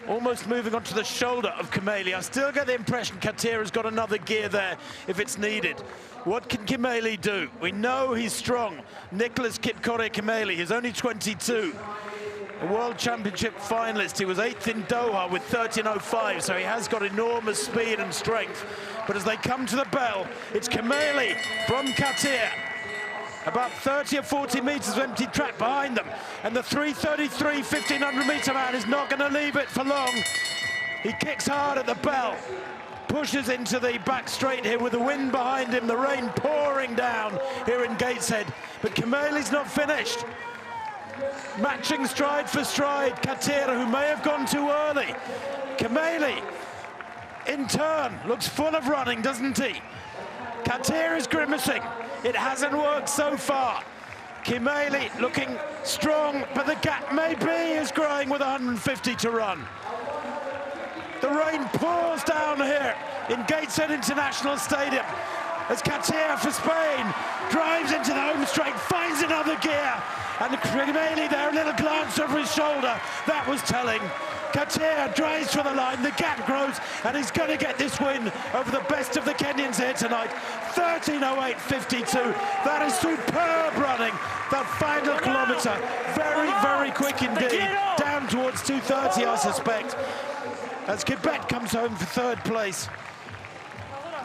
almost moving onto the shoulder of Komplette. I still get the impression Katir has got another gear there if it's needed. What can Komplette do? We know he's strong. Nicolas Kipkorir-Komplette, he's only 22. A World Championship finalist. He was 8th in Doha with 13:05, so he has got enormous speed and strength. But as they come to the bell, it's Komplette from Katir. About 30 or 40 metres of empty track behind them. And the 3:33 1500-metre man is not going to leave it for long. He kicks hard at the bell, pushes into the back straight here with the wind behind him, the rain pouring down here in Gateshead. But Komplette's not finished. Matching stride for stride, Katir, who may have gone too early. Komplette, in turn, looks full of running, doesn't he? Katir is grimacing. It hasn't worked so far. Komplette looking strong, but the gap maybe is growing with 150 to run. The rain pours down here in Gateshead International Stadium as Katir for Spain drives into the home straight, finds another gear, and Komplette there, a little glance over his shoulder. That was telling. Katir drives for the line, the gap grows, and he's going to get this win over the best of the Kenyans here tonight. 13:08.52. That is superb running. The final kilometre, very, very quick indeed. Down towards 2:30, I suspect, as Komplette comes home for 3rd place.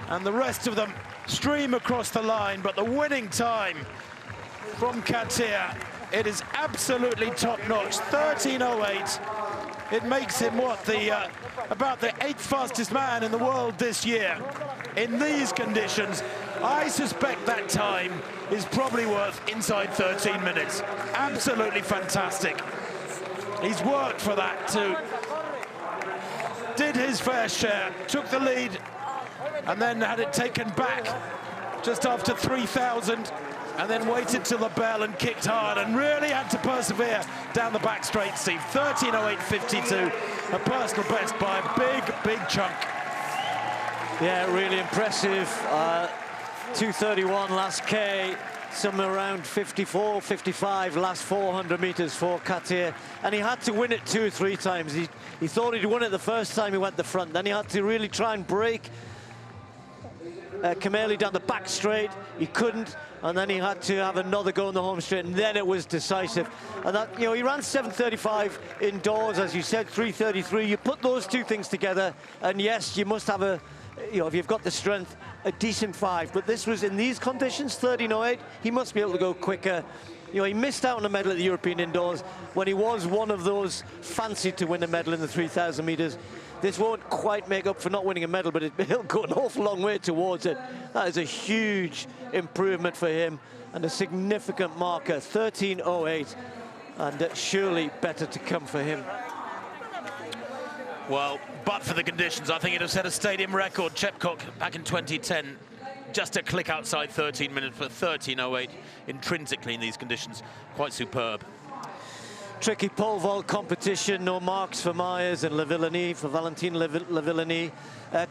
And the rest of them stream across the line, but the winning time from Katir, it is absolutely top-notch, 13:08. It makes him what, about the 8th fastest man in the world this year. In these conditions, I suspect that time is probably worth inside 13 minutes. Absolutely fantastic. He's worked for that too. Did his fair share, took the lead, and then had it taken back just after 3,000. And then waited till the bell and kicked hard and really had to persevere down the back straight, Steve. 13:08.52, a personal best by a big, big chunk. Yeah, really impressive. 2:31 last K, somewhere around 54, 55 last 400 metres for Katir. And he had to win it 2 or 3 times. He thought he'd won it the first time he went the front. Then he had to really try and break Komplette down the back straight. He couldn't, and then he had to have another go in the home straight, and then it was decisive. And that, you know, he ran 7:35 indoors, as you said, 3:33. You put those two things together, and yes, you must have a, you know, if you've got the strength, a decent 5. But this was in these conditions, 13:08. He must be able to go quicker. You know, he missed out on a medal at the European indoors when he was one of those fancied to win a medal in the 3,000 metres. This won't quite make up for not winning a medal, but he'll go an awful long way towards it. That is a huge improvement for him and a significant marker, 13:08, and surely better to come for him. Well, but for the conditions, I think he'd have set a stadium record. Chepcock back in 2010, just a click outside 13 minutes, but 13:08 intrinsically in these conditions, quite superb. Tricky pole vault competition, no marks for Myers and Lavillenie, for Valentin Lavillenie.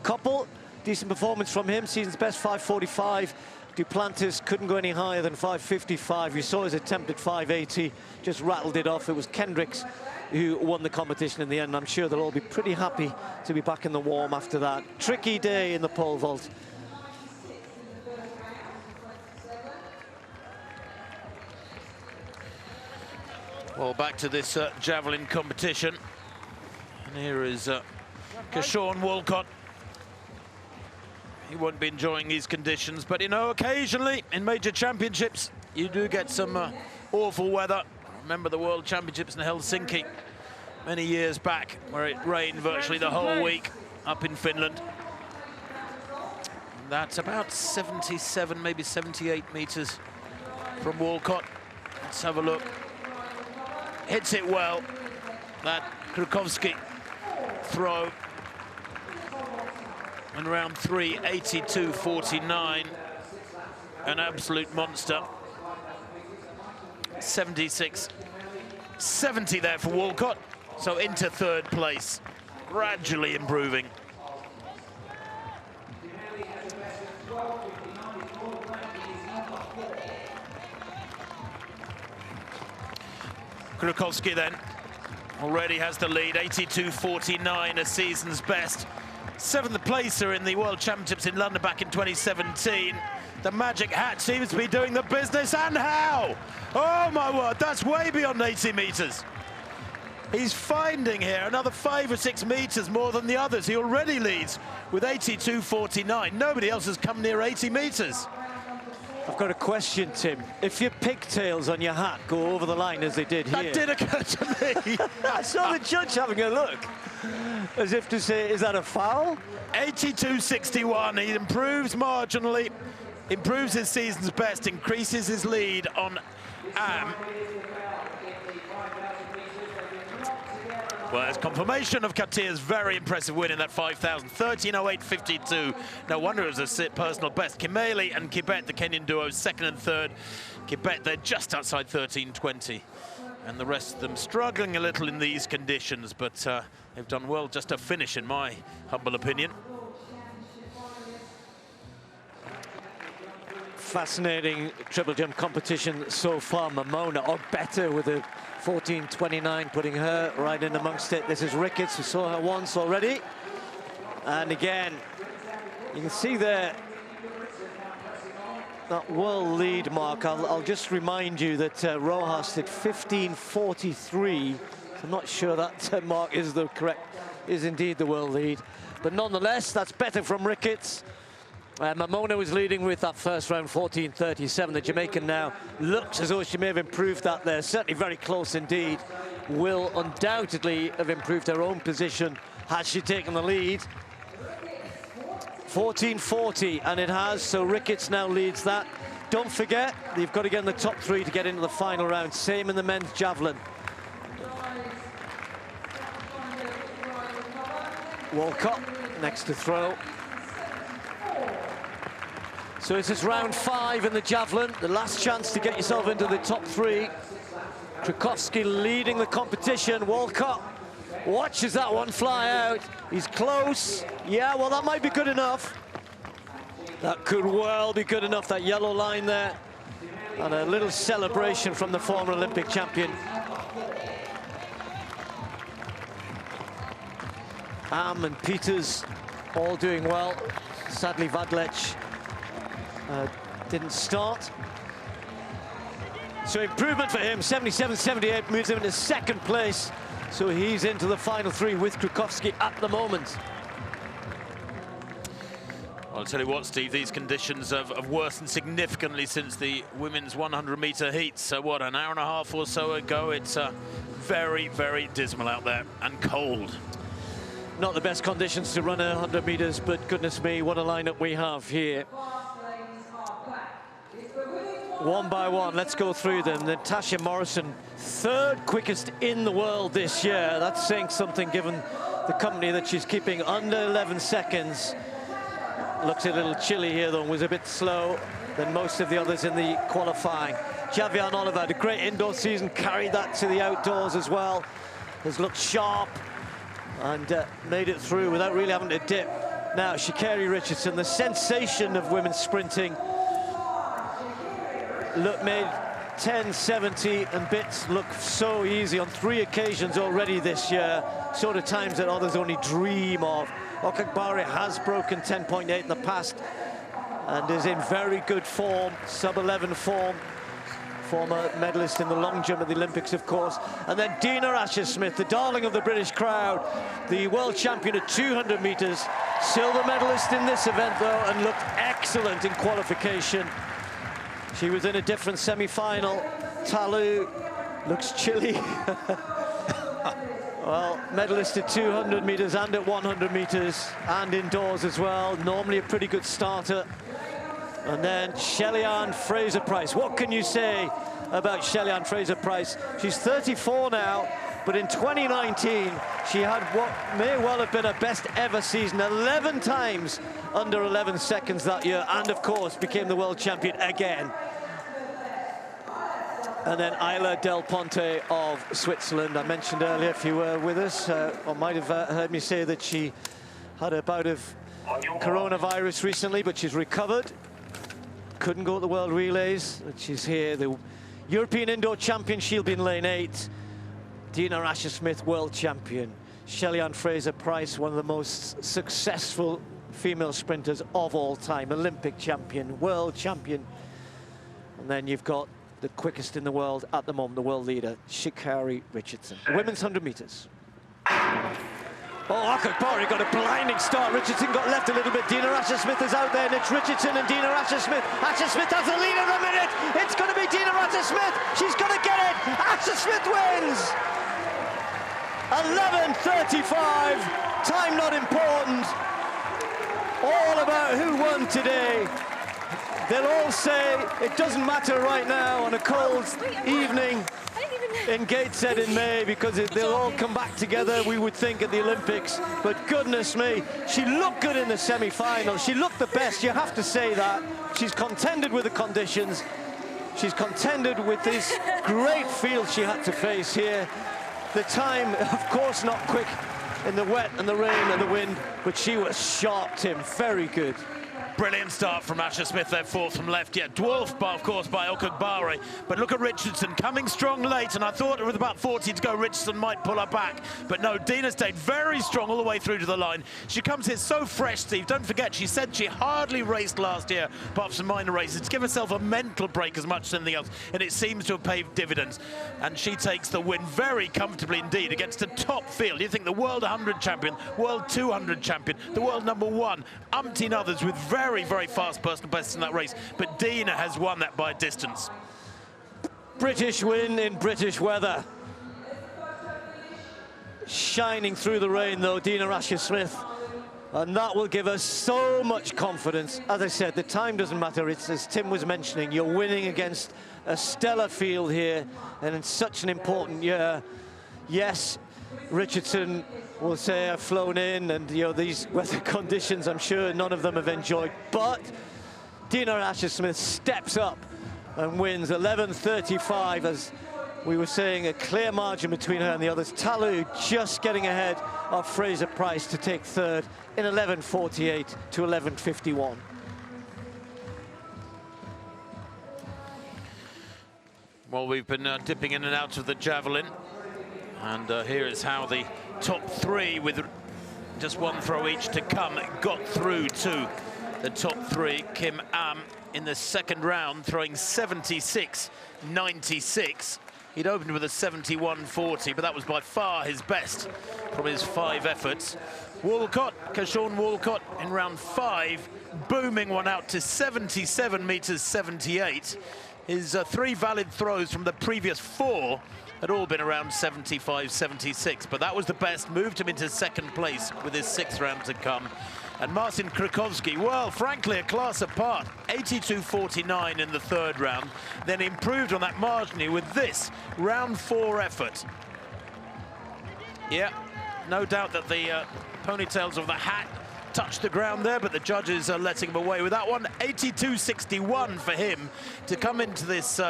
Koppel, decent performance from him, season's best 5:45. Duplantis couldn't go any higher than 5:55. You saw his attempt at 5:80, just rattled it off. It was Kendricks who won the competition in the end. I'm sure they'll all be pretty happy to be back in the warm after that. Tricky day in the pole vault. Well, back to this javelin competition. And here is Keshawn Walcott. He won't be enjoying these conditions, but you know, occasionally in major championships, you do get some awful weather. Remember the World Championships in Helsinki many years back, where it rained virtually the whole week up in Finland. That's about 77, maybe 78 meters from Walcott. Let's have a look. hits it well. That Krukowski throw in round 3, 82.49. An absolute monster. 76.70 there for Walcott. So into third place, gradually improving. Krukowski then already has the lead, 82.49, a season's best. 7th placer in the World Championships in London back in 2017. The magic hat seems to be doing the business, and how? Oh my word, that's way beyond 80 meters. He's finding here another 5 or 6 meters more than the others. He already leads with 82.49. Nobody else has come near 80 meters. I've got a question, Tim. If your pigtails on your hat go over the line as they did here... That did occur to me. I saw the judge having a look, as if to say, is that a foul? 82.61, he improves marginally, improves his season's best, increases his lead on Am. Well, there's confirmation of Katia's very impressive win in that 5,000, 13.08.52. No wonder it was a personal best. Kimeli and Kibet, the Kenyan duo, 2nd and 3rd. Kibet, they're just outside 13.20. And the rest of them struggling a little in these conditions, but they've done well just to finish, in my humble opinion. Fascinating triple jump competition so far. Mamona, or better, with a 14.29, putting her right in amongst it. This is Ricketts, we saw her once already. And again, you can see there that world lead mark. I'll just remind you that Rojas did 15.43. I'm not sure that mark is the correct, is indeed the world lead. But nonetheless, that's better from Ricketts. Mamona was leading with that first round, 14.37. The Jamaican now looks as though she may have improved that there. Certainly very close indeed. Will undoubtedly have improved her own position had she taken the lead. 14.40, and it has, so Ricketts now leads that. Don't forget, you've got to get in the top 3 to get into the final round. Same in the men's javelin. Walcott next to throw. So this is round 5 in the javelin, the last chance to get yourself into the top 3. Krukowski leading the competition. Walcott watches that one fly out. He's close. Yeah, well, that might be good enough. That could well be good enough, that yellow line there. And a little celebration from the former Olympic champion. Am and Peters all doing well. Sadly, Vadlec didn't start. So improvement for him, 77.78, moves him into 2nd place. So he's into the final 3 with Krukowski at the moment. Well, I'll tell you what, Steve, these conditions have worsened significantly since the women's 100-meter heats. So what, an hour and a half or so ago? It's very, very dismal out there and cold. Not the best conditions to run 100 meters, but goodness me, what a lineup we have here. One by one, let's go through them. Natasha Morrison, 3rd quickest in the world this year. That's saying something, given the company that she's keeping under 11 seconds. Looks a little chilly here, though, was a bit slow than most of the others in the qualifying. Javian Oliver had a great indoor season, carried that to the outdoors as well. Has looked sharp and made it through without really having to dip. Now, Sha'Carri Richardson, the sensation of women's sprinting, made 10.70 and bits look so easy on 3 occasions already this year. Sort of times that others only dream of. Okagbare has broken 10.8 in the past and is in very good form, sub-11 form. Former medalist in the long jump at the Olympics, of course. And then Dina Asher-Smith, the darling of the British crowd, the world champion at 200 meters, silver medalist in this event, though, and looked excellent in qualification. She was in a different semi-final. Talu looks chilly. Well, medalist at 200 meters and at 100 meters and indoors as well. Normally a pretty good starter. And then Shelley-Ann Fraser-Price. What can you say about Shelly-Ann Fraser-Pryce. She's 34 now, but in 2019, she had what may well have been her best ever season, 11 times under 11 seconds that year, and of course became the world champion again. And then Isla Del Ponte of Switzerland. I mentioned earlier, if you were with us, or might have heard me say that she had a bout of coronavirus recently, but she's recovered. Couldn't go to the World Relays, but she's here. The European Indoor Champion, she'll be in lane 8. Dina Asher-Smith, world champion. Shelly-Ann Fraser-Pryce, one of the most successful female sprinters of all time. Olympic champion, world champion. And then you've got the quickest in the world at the moment, the world leader, Sha'Carri Richardson. Women's 100 meters. Oh, Akakbari got a blinding start. Richardson got left a little bit. Dina Asher-Smith is out there, and it's Richardson and Dina Asher-Smith. Asher-Smith has the lead of the minute. It's going to be Dina Asher-Smith. She's going to get it. Asher-Smith wins. 11:35. Time not important. All about who won today. They'll all say it doesn't matter right now on a cold evening in Gateshead in May, because they'll all come back together, we would think, at the Olympics. But goodness me, she looked good in the semi-final. She looked the best, you have to say that. She's contended with the conditions. She's contended with this great field she had to face here. The time, of course, not quick in the wet and the rain and the wind, but she was sharp, Tim, very good. Brilliant start from Asher-Smith there, fourth from left. Yeah, dwarfed, of course, by Okagbare. But look at Richardson coming strong late, and I thought with about 40 to go, Richardson might pull her back. But no, Dina stayed very strong all the way through to the line. She comes here so fresh, Steve. Don't forget, she said she hardly raced last year, apart from some minor races, to give herself a mental break as much as anything else. And it seems to have paid dividends. And she takes the win very comfortably indeed against a top field. You think the World 100 champion, World 200 champion, the world #1, umpteen others with very, very fast personal bests in that race, but Dina has won that by a distance. British win in British weather. Shining through the rain, though, Dina Asher-Smith, and that will give us so much confidence. As I said, the time doesn't matter. It's, as Tim was mentioning, you're winning against a stellar field here, and in such an important year. Yes, Richardson will say I've flown in, and you know, these weather conditions, I'm sure none of them have enjoyed, but Dina Asher-Smith steps up and wins 11:35, as we were saying, a clear margin between her and the others. Talu just getting ahead of Fraser-Pryce to take third in 11:48 to 11:51. Well, we've been dipping in and out of the javelin, and here is how the top three, with just one throw each to come, got through to the top three. Kim Am in the second round throwing 76.96. He'd opened with a 71.40, but that was by far his best from his 5 efforts. Walcott, Kashawn Walcott, in round 5, booming one out to 77 meters 78. His 3 valid throws from the previous 4 had all been around 75, 76, but that was the best, moved him into second place with his 6th round to come. And Marcin Krukowski, well, frankly, a class apart, 82.49 in the 3rd round, then improved on that marginally with this round 4 effort. Yeah, no doubt that the ponytails of the hat touched the ground there, but the judges are letting him away with that one. 82.61 for him to come into this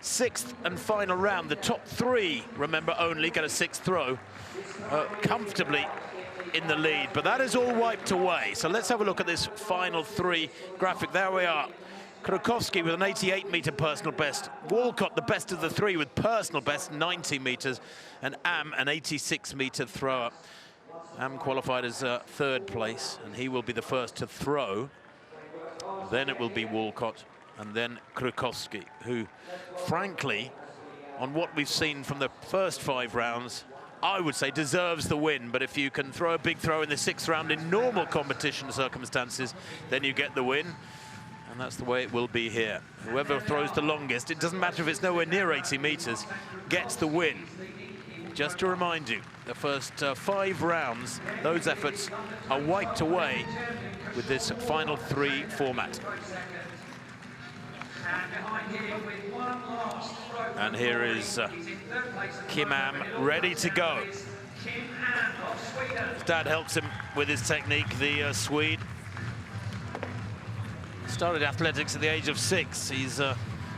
6th and final round. The top 3, remember, only get a 6th throw, comfortably in the lead, but that is all wiped away. So let's have a look at this final 3 graphic. There we are. Krukowski with an 88-meter personal best. Walcott, the best of the 3 with personal best, 90 meters, and Am, an 86-meter thrower. Am qualified as 3rd place, and he will be the first to throw. Then it will be Walcott, and then Krukowski, who, frankly, on what we've seen from the first 5 rounds, I would say deserves the win. But if you can throw a big throw in the 6th round in normal competition circumstances, then you get the win. And that's the way it will be here. Whoever throws the longest, it doesn't matter if it's nowhere near 80 meters, gets the win. Just to remind you, the first 5 rounds, those efforts are wiped away with this final 3 format. And here is Kim Am ready to go. His dad helps him with his technique, the Swede. Started athletics at the age of 6. He's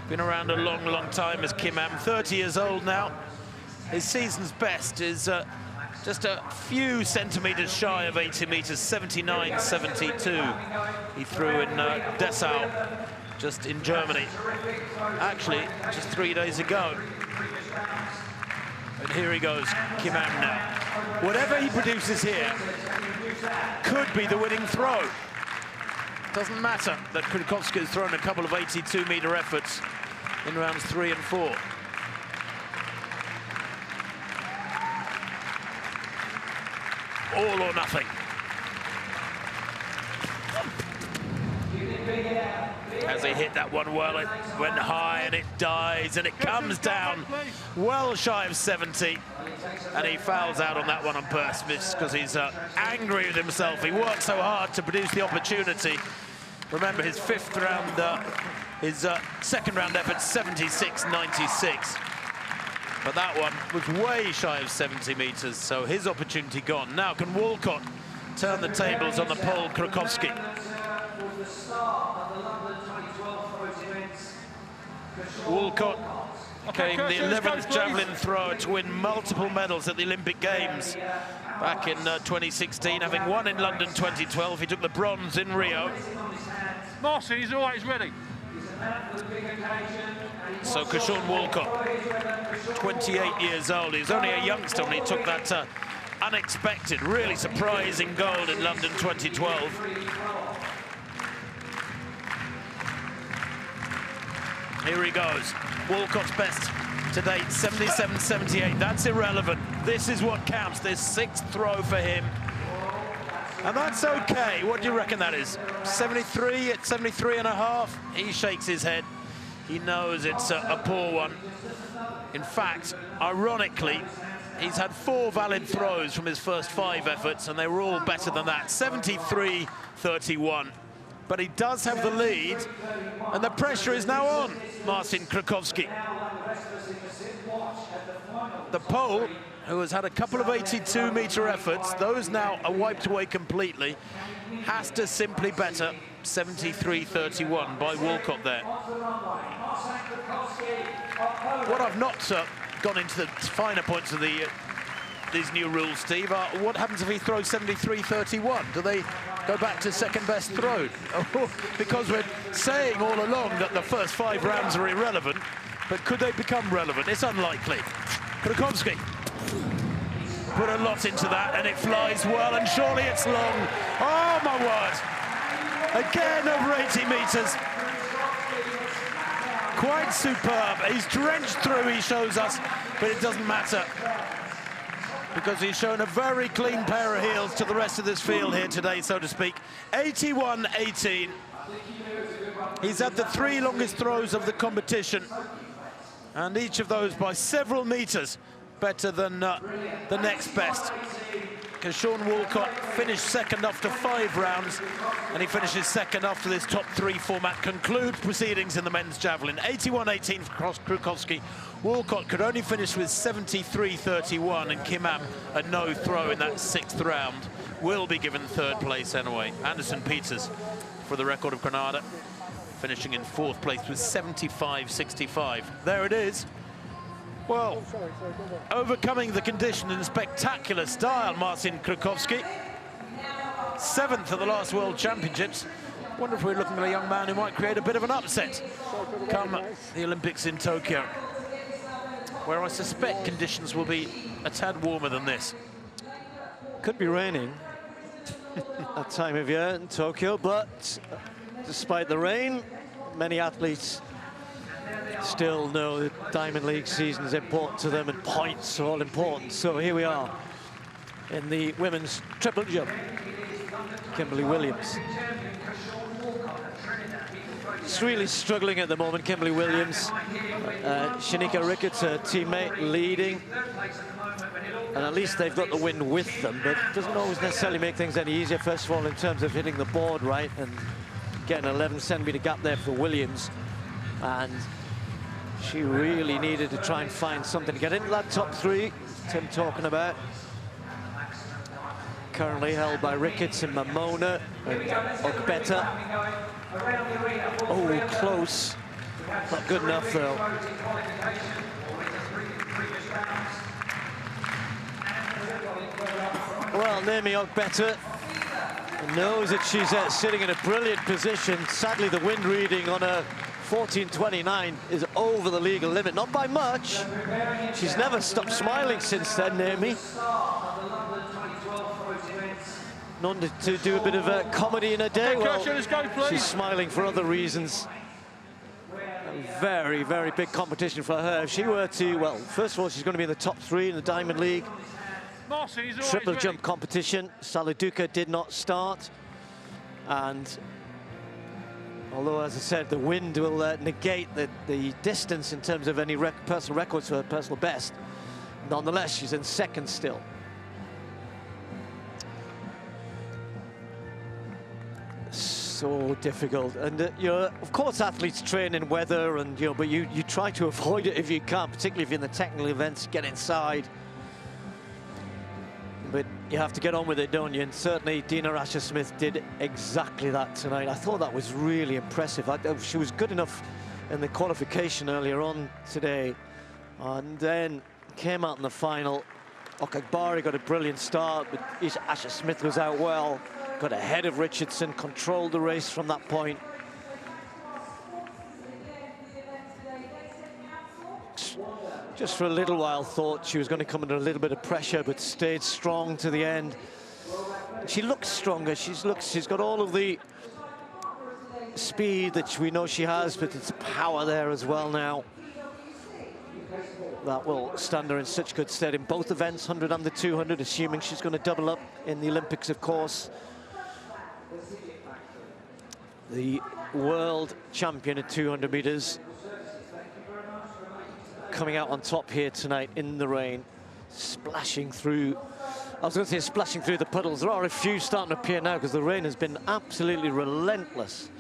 been around a long, long time as Kim Am, 30 years old now. His season's best is just a few centimeters shy of 80 meters, 79.72. He threw in Dessau, just in Germany, actually just 3 days ago. And here he goes, Kim Am now. Whatever he produces here could be the winning throw. Doesn't matter that Krakowski has thrown a couple of 82-meter efforts in rounds 3 and 4. All or nothing. As he hit that one well, it went high and it dies and it comes down well shy of 70. And he fouls out on that one on purpose because he's angry with himself. He worked so hard to produce the opportunity. Remember his second round effort, 76.96. But that one was way shy of 70 meters, so his opportunity gone. Now can Walcott turn the tables on the Pole Krakowski? Walcott became the 11th javelin thrower to win multiple medals at the Olympic Games back in 2016, having won in London 2012. He took the bronze in Rio. Marcy, he's all right, he's ready. So Kershawn Walcott, 28 years old. He was only a youngster when he took that unexpected, really surprising gold in London 2012. Here he goes. Walcott's best to date, 77.78. That's irrelevant. This is what counts. This 6th throw for him. And that's okay. What do you reckon that is? 73 at 73.5? He shakes his head. He knows it's a poor one. In fact, ironically, he's had 4 valid throws from his first 5 efforts, and they were all better than that. 73.31. But he does have the lead, and the pressure is now on Marcin Krakowski. The Pole, who has had a couple of 82-meter efforts, those now are wiped away completely, has to simply better 73.31 by Walcott there. What I've not gone into the finer points of these new rules, Steve, are what happens if he throws 73.31? Do they go back to second best throw? Because we're saying all along that the first 5 rounds are irrelevant, but could they become relevant? It's unlikely. Krakowski put a lot into that, and it flies well, and surely it's long. Oh, my word. Again, over 80 meters. Quite superb. He's drenched through, he shows us, but it doesn't matter, because he's shown a very clean pair of heels to the rest of this field here today, so to speak. 81.18. He's had the 3 longest throws of the competition, and each of those by several meters better than the next best. Kershawn Walcott finished second after 5 rounds, and he finishes second after this top 3 format concludes proceedings in the men's javelin. 81.18 for Krakowski. Walcott could only finish with 73.31, and Kim Am, a no throw in that 6th round, will be given 3rd place anyway. Anderson Peters for the record of Granada, finishing in 4th place with 75.65. There it is. Well, overcoming the condition in spectacular style, Marcin Krakowski. 7th at the last World Championships. Wonder if we're looking at a young man who might create a bit of an upset come the Olympics in Tokyo, where I suspect conditions will be a tad warmer than this. Could be raining that time of year in Tokyo, but despite the rain, many athletes still know the Diamond League season is important to them, and points are all important. So here we are in the women's triple jump. Kimberly Williams. She's really struggling at the moment, Kimberly Williams. Shanika Ricketts, her teammate, leading. And at least they've got the win with them, but it doesn't always necessarily make things any easier, first of all, in terms of hitting the board right and getting an 11 centimeter gap there for Williams. And she really needed to try and find something to get into that top three. Tim talking about. Currently held by Ricketts and Mamona and Komplette. Oh, close. Not good enough, though. Well, Naomi Komplette knows that she's sitting in a brilliant position. Sadly, the wind reading on a 14.29 is over the legal limit, not by much. She's never stopped smiling since then, Naomi. Known to do a bit of comedy in a day. Well, she's smiling for other reasons. A very, very big competition for her. If she were to, well, first of all, she's going to be in the top three in the Diamond League. Triple jump competition. Saladuka did not start. And although, as I said, the wind will negate the distance in terms of any personal records for her personal best, nonetheless, she's in second still. So difficult, and you know, of course, athletes train in weather, and you know, but you try to avoid it if you can, particularly if you're in the technical events. Get inside, but you have to get on with it, don't you? And certainly, Dina Asher-Smith did exactly that tonight. I thought that was really impressive. She was good enough in the qualification earlier on today, and then came out in the final. Okagbari got a brilliant start, but Asher-Smith was out well. Got ahead of Richardson, controlled the race from that point. Just for a little while thought she was going to come under a little bit of pressure, but stayed strong to the end. She looks stronger. She's got all of the speed that we know she has, but it's power there as well now. That will stand her in such good stead in both events, 100 and the 200, assuming she's going to double up in the Olympics, of course. The world champion at 200 meters coming out on top here tonight in the rain, splashing through. I was going to say splashing through the puddles. There are a few starting to appear now because the rain has been absolutely relentless.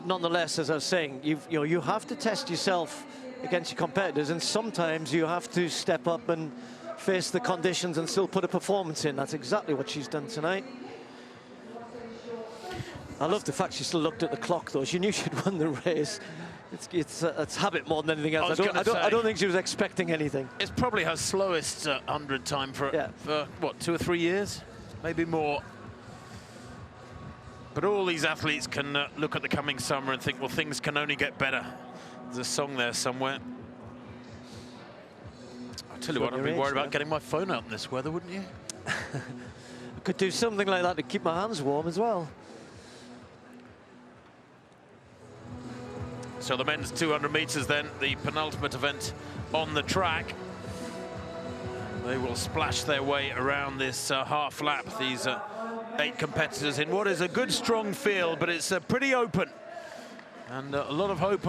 Nonetheless, as I was saying, you have to test yourself against your competitors, and sometimes you have to step up and face the conditions and still put a performance in. That's exactly what she's done tonight. I love the fact she still looked at the clock, though. She knew she'd won the race. It's habit more than anything else. I don't think she was expecting anything. It's probably her slowest 100 time for what, 2 or 3 years, maybe more. But all these athletes can look at the coming summer and think, well, things can only get better. There's a song there somewhere. I'll tell you what, I'd be worried about getting my phone out in this weather, wouldn't you? I could do something like that to keep my hands warm as well. So the men's 200 meters then, the penultimate event on the track. They will splash their way around this half lap, these 8 competitors in what is a good, strong field, but it's pretty open. And a lot of hope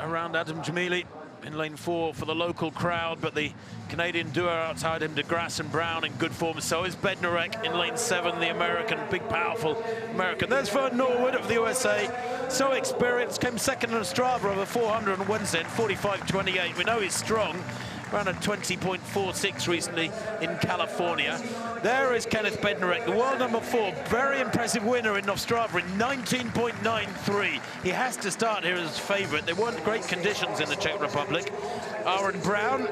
around Adam Jamili in lane 4 for the local crowd, but the Canadian duo outside him, DeGrasse and Brown, in good form. So is Bednarek in lane 7, the American, big, powerful American. There's Vern Norwood of the USA, so experienced, came second on Strava over 400 on Wednesday at 45.28. We know he's strong. Ran a 20.46 recently in California. There is Kenneth Bednarek, the world number 4, very impressive winner in Ostrava in 19.93. He has to start here as favourite. There weren't great conditions in the Czech Republic. Aaron Brown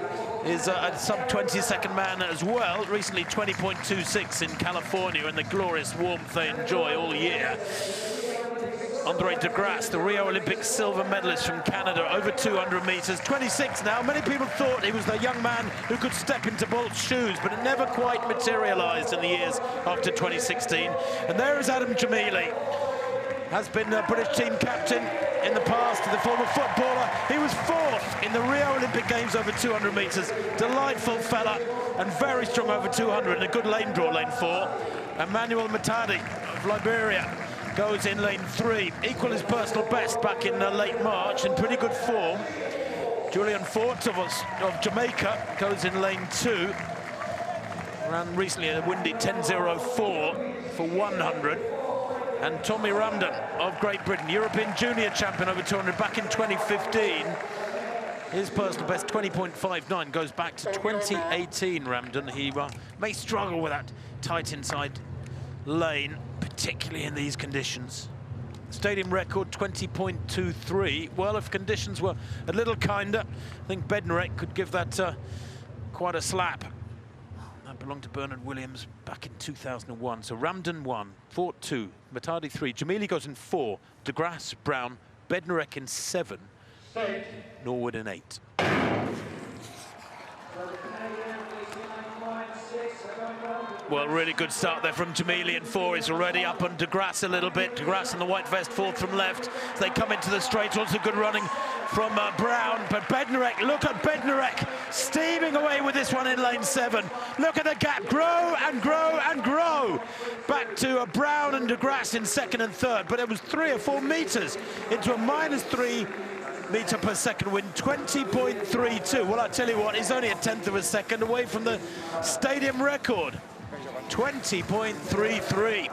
is a sub-20-second man as well, recently 20.26 in California, and the glorious warmth they enjoy all year. Andre DeGrasse, the Rio Olympic silver medalist from Canada, over 200 meters, 26 now. Many people thought he was the young man who could step into Bolt's shoes, but it never quite materialized in the years after 2016. And there is Adam Jamili, has been a British team captain in the past, the former footballer. He was 4th in the Rio Olympic Games over 200 meters. Delightful fella and very strong over 200 and a good lane draw, lane 4. Emmanuel Matadi of Liberia goes in lane 3, equal his personal best back in late March, in pretty good form. Julian Fort of Jamaica goes in lane 2. Ran recently a windy 10.04 for 100. And Tommy Ramdon of Great Britain, European Junior Champion over 200 back in 2015. His personal best, 20.59, goes back to 2018, Ramdon. He may struggle with that tight inside lane, particularly in these conditions. Stadium record, 20.23. Well, if conditions were a little kinder, I think Bednarek could give that quite a slap. That belonged to Bernard Williams back in 2001. So Ramdon 1, Fort 2, Matadi 3, Jamili goes in 4, De Grasse, Brown, Bednarek in 7, Norwood in 8. Well, really good start there from Jamili in 4. He's already up on De Grasse a little bit. De Grasse in the white vest, 4th from left. As they come into the straight, also good running from Brown. But Bednarek, look at Bednarek steaming away with this one in lane 7. Look at the gap, grow and grow and grow. Back to Brown and De Grasse in 2nd and 3rd. But it was 3 or 4 meters into a -3 meter per second win, 20.32. Well, I tell you what, he's only a 1/10 of a second away from the stadium record. 20.33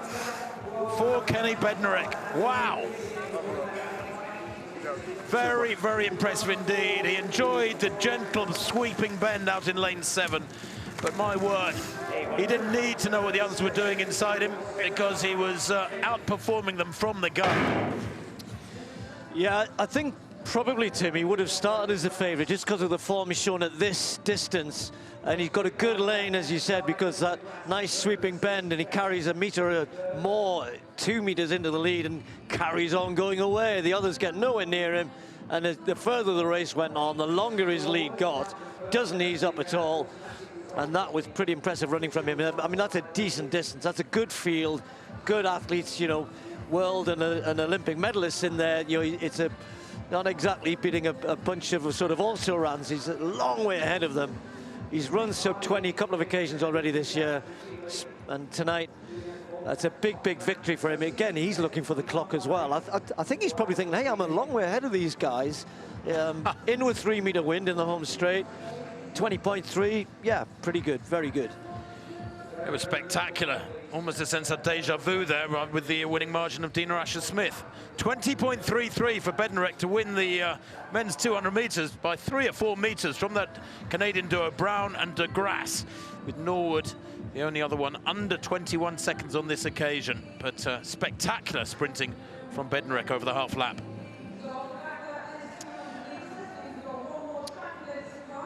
for Kenny Bednarek. Wow. Very, very impressive indeed. He enjoyed the gentle sweeping bend out in lane 7. But my word, he didn't need to know what the others were doing inside him because he was outperforming them from the gun. Yeah, I think probably, Tim, he would have started as a favourite just because of the form he's shown at this distance. And he's got a good lane, as you said, because that nice sweeping bend, and he carries a metre more, 2 meters into the lead, and carries on going away. The others get nowhere near him, and the further the race went on, the longer his lead got. Doesn't ease up at all, and that was pretty impressive running from him. I mean, that's a decent distance. That's a good field, good athletes, you know, world and Olympic medalists in there. You know, it's not exactly beating a bunch of sort of also-rans. He's a long way ahead of them. He's run sub-20 a couple of occasions already this year, and tonight that's a big, big victory for him. Again, he's looking for the clock as well. I think he's probably thinking, hey, I'm a long way ahead of these guys. In with 3 meter wind in the home straight, 20.3, yeah, pretty good, very good. It was spectacular. Almost a sense of deja vu there with the winning margin of Dina Asher-Smith. 20.33 for Bednarek to win the men's 200 meters by 3 or 4 meters from that Canadian duo Brown and De Grasse, with Norwood the only other one under 21 seconds on this occasion. But spectacular sprinting from Bednarek over the half lap.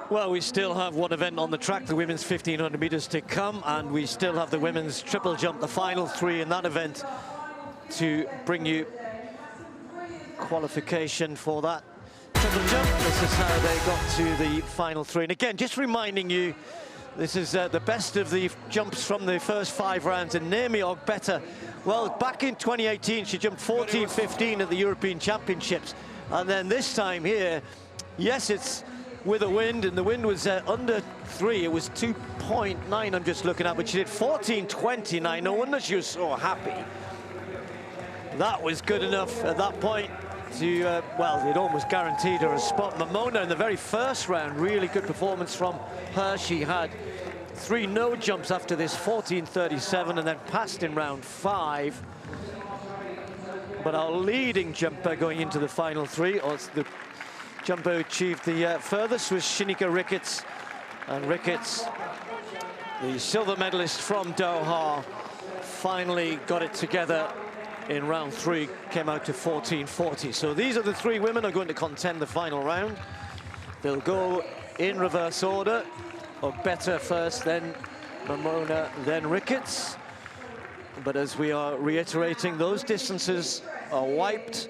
Well, we still have one event on the track, the women's 1500 meters to come, and we still have the women's triple jump, the final 3 in that event, to bring you qualification for that triple jump. This is how they got to the final 3. And again, just reminding you, this is the best of the jumps from the first 5 rounds, and Naomi Ogbeta, well, back in 2018, she jumped 14.15 at the European Championships, and then this time here, yes, it's with a wind, and the wind was under 3. It was 2.9 I'm just looking at, but she did 14.29. No wonder she was so happy. That was good enough at that point to, well, it almost guaranteed her a spot. Mamona in the very first round, really good performance from her. She had 3 no jumps after this, 14.37, and then passed in round 5. But our leading jumper going into the final 3, or the jumper who achieved the furthest, was Shanika Ricketts. And Ricketts, the silver medalist from Doha, finally got it together in round 3, came out to 14.40. So these are the 3 women who are going to contend the final round. They'll go in reverse order. Ogbeta first, then Mamona, then Ricketts. But as we are reiterating, those distances are wiped.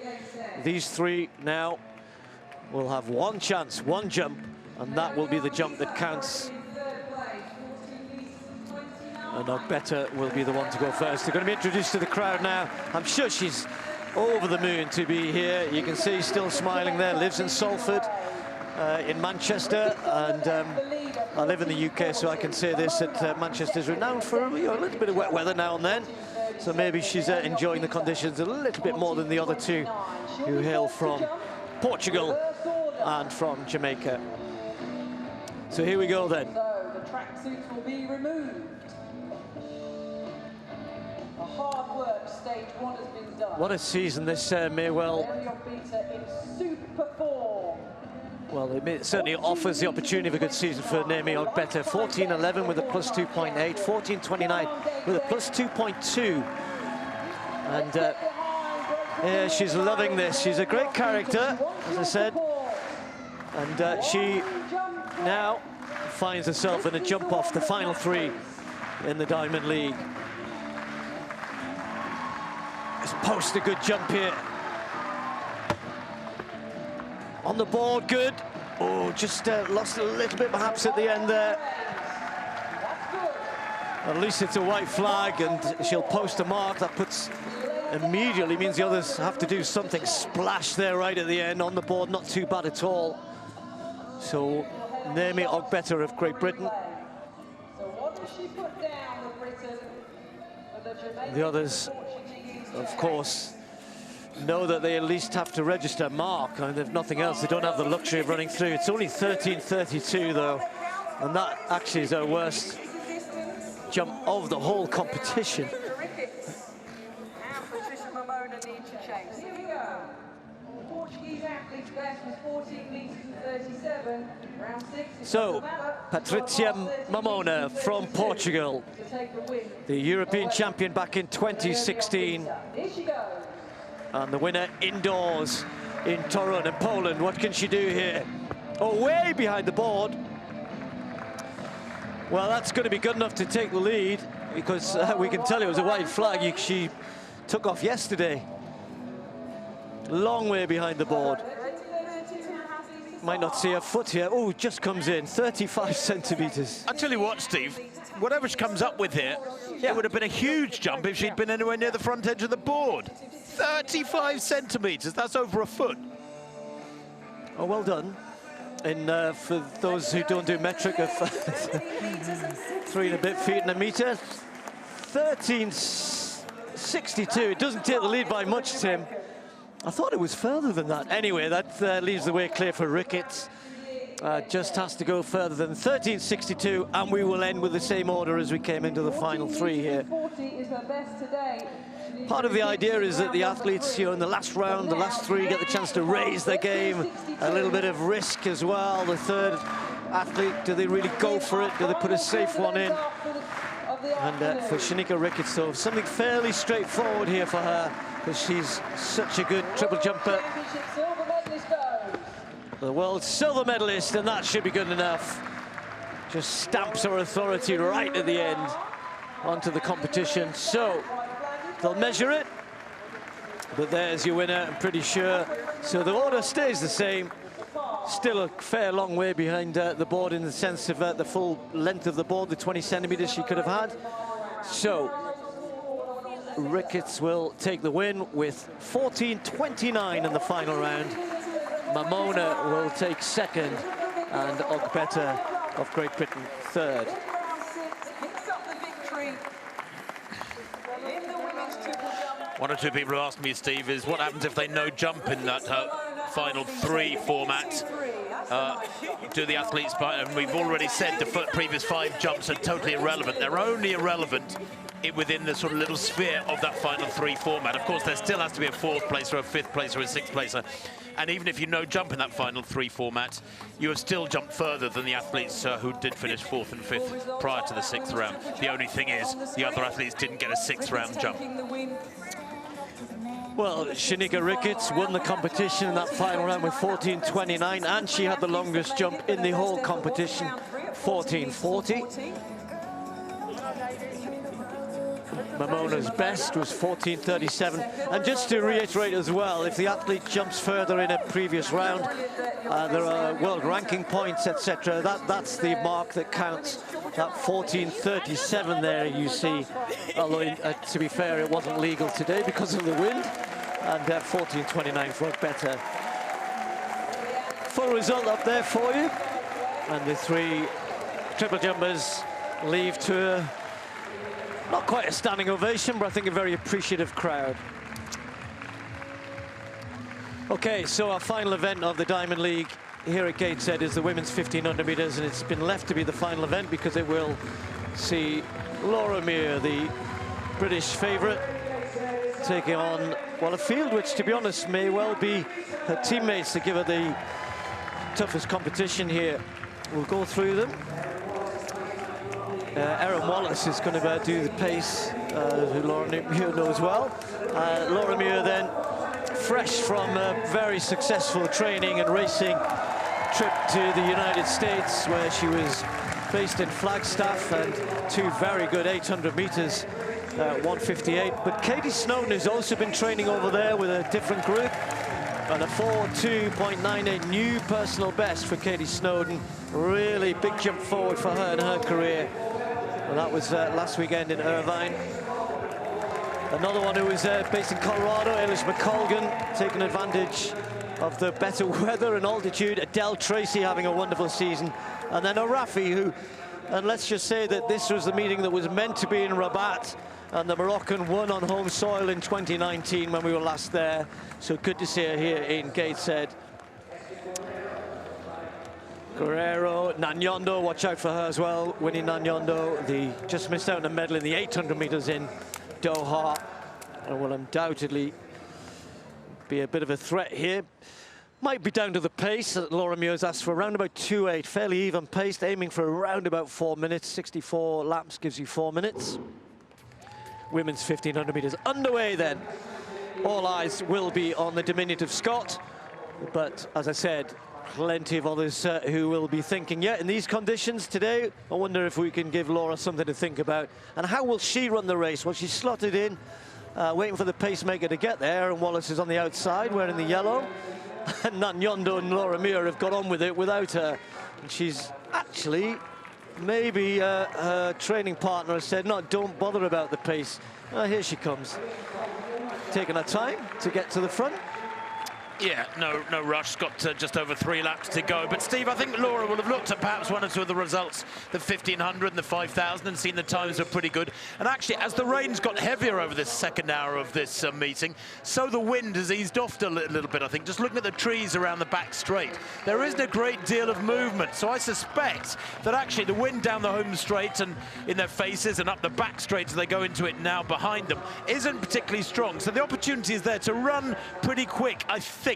These 3 now will have 1 chance, 1 jump, and that will be the jump that counts. And Ogbeta will be the one to go first. They're going to be introduced to the crowd now. I'm sure she's over the moon to be here. You can see still smiling there, lives in Salford, in Manchester, and I live in the UK, so I can say this, that Manchester's renowned for a little bit of wet weather now and then. So maybe she's enjoying the conditions a little bit more than the other 2 who hail from Portugal and from Jamaica. So here we go then. So the tracksuits will be removed. A hard work stage one has been done. What a season this may well. In super form. Well, it certainly offers the opportunity of a good season for Naomi Ogbeta. 14.11 with a plus 2.8, 14.29 with a plus 2.2. And yeah, she's loving this. She's a great character, as I said. And she now finds herself in a jump off the final three in the Diamond League. Just post a good jump here. On the board, good. Oh, just lost a little bit perhaps at the end there. At least it's a white flag and she'll post a mark. That puts immediately means the others have to do something. Splash there right at the end on the board, not too bad at all. So Naomi Ogbeta of Great Britain. The others, of course, know that they at least have to register mark, and if nothing else, they don't have the luxury of running through. It's only 13.32 though, and that actually is our worst jump of the whole competition. So, Patrizia Mamona from Portugal, the European champion back in 2016. And the winner indoors in Torun in Poland. What can she do here? Oh, way behind the board. Well, that's going to be good enough to take the lead, because we can tell it was a white flag. She took off yesterday. Long way behind the board. Might not see her foot here. Oh, just comes in, 35 centimeters. I'll tell you what, Steve, whatever she comes up with here, it would have been a huge jump if she'd been anywhere near the front edge of the board. 35 centimeters, that's over a foot. Oh, well done. And for those who don't do metric of 3 and a bit feet in a meter, 13.62. It doesn't take the lead by much, Tim. I thought it was further than that. Anyway, that leaves the way clear for Ricketts. Just has to go further than 13.62, and we will end with the same order as we came into the final three here. Part of the idea is that the athletes, you know, in the last round, the last three, get the chance to raise their game, a little bit of risk as well. The third athlete, do they really go for it? Do they put a safe one in? And for Shanika Ricketts, though, something fairly straightforward here for her, because she's such a good triple jumper. The world silver medalist, and that should be good enough. Just stamps her authority right at the end onto the competition. So they'll measure it, but there's your winner, I'm pretty sure. So the order stays the same. Still a fair long way behind the board in the sense of the full length of the board, the 20 centimeters she could have had. So Ricketts will take the win with 14.29 in the final round. Mamona will take second, and Ogbeta of Great Britain third. One or two people have asked me, Steve, is what happens if they no jump in that final three format? Do the athletes, and we've already said the previous 5 jumps are totally irrelevant. They're only irrelevant within the sort of little sphere of that final 3 format. Of course, there still has to be a 4th placer, a 5th placer, a 6th placer. And even if you no jump in that final 3 format, you have still jumped further than the athletes who did finish 4th and 5th prior to the 6th round. The only thing is, the other athletes didn't get a 6th round jump. Well, Shanika Ricketts won the competition in that final round with 14.29, and she had the longest jump in the whole competition, 14.40. Mamona's best was 14.37. And just to reiterate as well, if the athlete jumps further in a previous round, there are world ranking points, etc. That's the mark that counts. That 14.37 there you see, although to be fair, it wasn't legal today because of the wind. And 14.29 for Ogbeta. Full result up there for you. And the 3 triple jumpers leave to not quite a standing ovation, but I think a very appreciative crowd. Okay, so our final event of the Diamond League here at Gateshead is the women's 1500 meters, and it's been left to be the final event because it will see Laura Muir, the British favorite, taking on, well, a field which, to be honest, may well be her teammates to give her the toughest competition here. We'll go through them. Erin Wallace is going to do the pace, who Laura Muir knows well. Laura Muir then, fresh from a very successful training and racing trip to the United States, where she was based in Flagstaff, and 2 very good 800 meters, 1:58. But Katie Snowden has also been training over there with a different group, and a 4:2.98 new personal best for Katie Snowden. Really big jump forward for her in her career. And that was last weekend in Irvine. Another one who was based in Colorado, Eilish McColgan, taking advantage of the better weather and altitude. Adele Tracy having a wonderful season. And then Arafi, who, and let's just say that this was the meeting that was meant to be in Rabat, and the Moroccan won on home soil in 2019 when we were last there. So good to see her here in Gateshead. Guerrero, Nanyondo, watch out for her as well. Winnie Nanyondo, just missed out on a medal in the 800 meters in Doha, and will undoubtedly be a bit of a threat here. Might be down to the pace that Laura Muir's asked for, around about 2:08, fairly even paced, aiming for around about 4 minutes. 64 laps gives you 4 minutes. Women's 1500 meters underway then. All eyes will be on the diminutive Scot, but as I said, plenty of others who will be thinking, yeah, in these conditions today, I wonder if we can give Laura something to think about. And how will she run the race? Well, she's slotted in, waiting for the pacemaker to get there, and Wallace is on the outside wearing the yellow. And Nanyondo and Laura Muir have got on with it without her. And she's actually, maybe her training partner has said, no, don't bother about the pace. Here she comes, taking her time to get to the front. Yeah, no rush. Got just over 3 laps to go. But Steve, I think Laura will have looked at perhaps 1 or 2 of the results, the 1500 and the 5000, and seen the times are pretty good. And actually, as the rain's got heavier over this second hour of this meeting, so the wind has eased off a little bit, I think. Just looking at the trees around the back straight, there isn't a great deal of movement. So I suspect that actually the wind down the home straight and in their faces and up the back straight as they go into it now behind them isn't particularly strong. So the opportunity is there to run pretty quick, I think.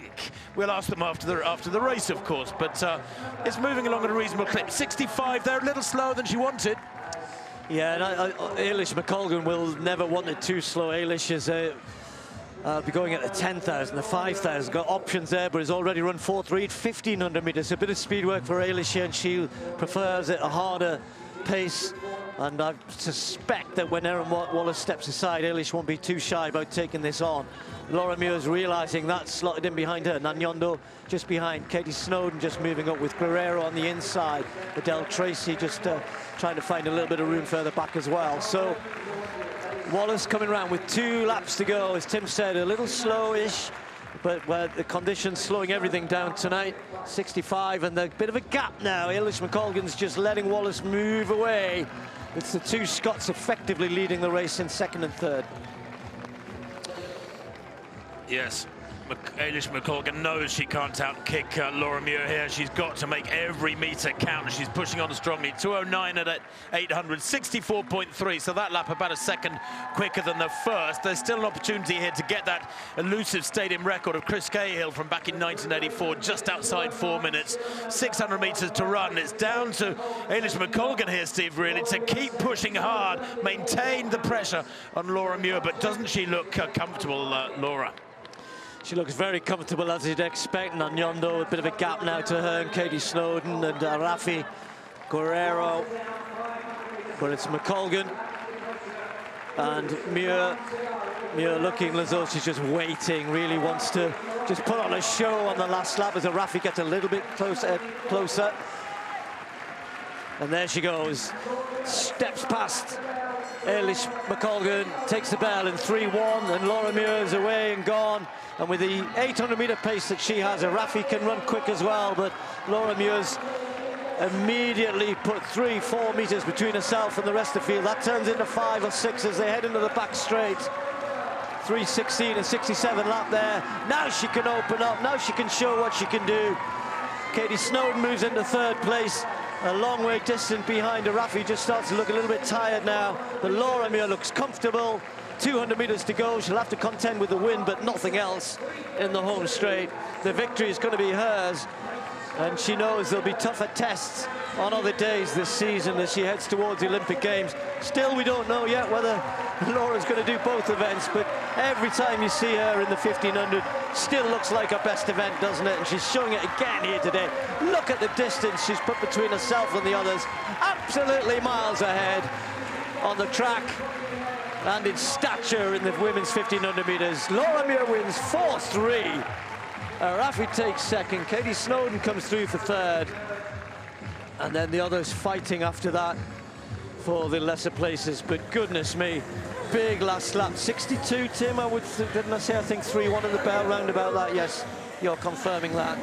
We'll ask them after the race, of course, but it's moving along at a reasonable clip. 65, they're a little slower than she wanted. Yeah, and Eilish McColgan will never want it too slow. Eilish is be going at the 10,000, the 5,000, got options there, but has already run 4:3 at 1,500 meters. A bit of speed work for Eilish here, and she prefers it a harder pace. And I suspect that when Erin Wallace steps aside, Eilish won't be too shy about taking this on. Laura Muir's realizing that, slotted in behind her. Nanyondo just behind. Katie Snowden just moving up with Guerrero on the inside. Adele Tracy just trying to find a little bit of room further back as well. So Wallace coming around with 2 laps to go. As Tim said, a little slowish, but the conditions slowing everything down tonight. 65, and a bit of a gap now. Eilish McColgan's just letting Wallace move away. It's the 2 Scots effectively leading the race in 2nd and 3rd. Yes, Eilish McColgan knows she can't outkick Laura Muir here. She's got to make every meter count. She's pushing on strongly. 2:09 at 800, 64.3. So that lap about a second quicker than the first. There's still an opportunity here to get that elusive stadium record of Chris Cahill from back in 1984, just outside 4 minutes. 600 meters to run. It's down to Eilish McColgan here, Steve, really, to keep pushing hard, maintain the pressure on Laura Muir. But doesn't she look comfortable, Laura? She looks very comfortable, as you'd expect. Nanyondo, a bit of a gap now to her and Katie Snowden and Rafi Guerrero. But it's McColgan and Muir looking as though she's just waiting, really wants to just put on a show on the last lap as Rafi gets a little bit closer. And there she goes, steps past Eilish McColgan, takes the bell in 3:1, and Laura Muir is away and gone. And with the 800-meter pace that she has, Rafi can run quick as well, but Laura Muir's immediately put 3-4 meters between herself and the rest of the field. That turns into 5 or 6 as they head into the back straight. 3:16 and 67 lap there. Now she can open up, now she can show what she can do. Katie Snowden moves into 3rd place. A long way distant behind her. Rafi just starts to look a little bit tired now, but Laura Muir looks comfortable. 200 metres to go. She'll have to contend with the wind, but nothing else in the home straight. The victory is going to be hers, and she knows there'll be tougher tests on other days this season as she heads towards the Olympic Games. Still, we don't know yet whether Laura's going to do both events, but every time you see her in the 1500, still looks like her best event, doesn't it? And she's showing it again here today. Look at the distance she's put between herself and the others. Absolutely miles ahead on the track and in stature in the women's 1500 metres. Laura Muir wins 4-3. Rafi takes second. Katie Snowden comes through for third. And then the others fighting after that for the lesser places. But goodness me, big last lap. 62, Tim, didn't I say, I think 3-1 at the bell, round about that? Yes, you're confirming that.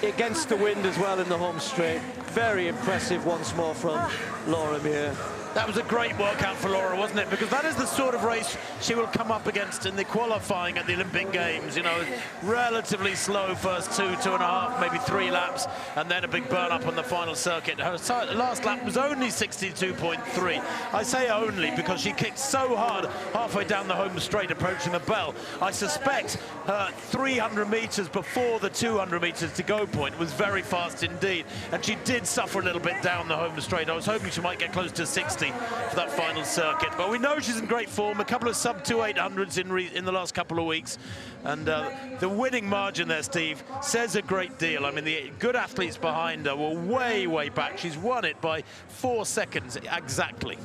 Against the wind as well in the home straight. Very impressive once more from Laura Muir. That was a great workout for Laura, wasn't it? Because that is the sort of race she will come up against in the qualifying at the Olympic Games. You know, relatively slow first 2.5, maybe 3 laps, and then a big burn up on the final circuit. Her last lap was only 62.3. I say only because she kicked so hard halfway down the home straight approaching the bell. I suspect her 300 metres before the 200 metres to go point was very fast indeed. And she did suffer a little bit down the home straight. I was hoping she might get close to 60 for that final circuit, but we know she's in great form. A couple of sub 2.800s in the last couple of weeks, and the winning margin there, Steve, says a great deal. I mean, the good athletes behind her were way back. She's won it by 4 seconds exactly.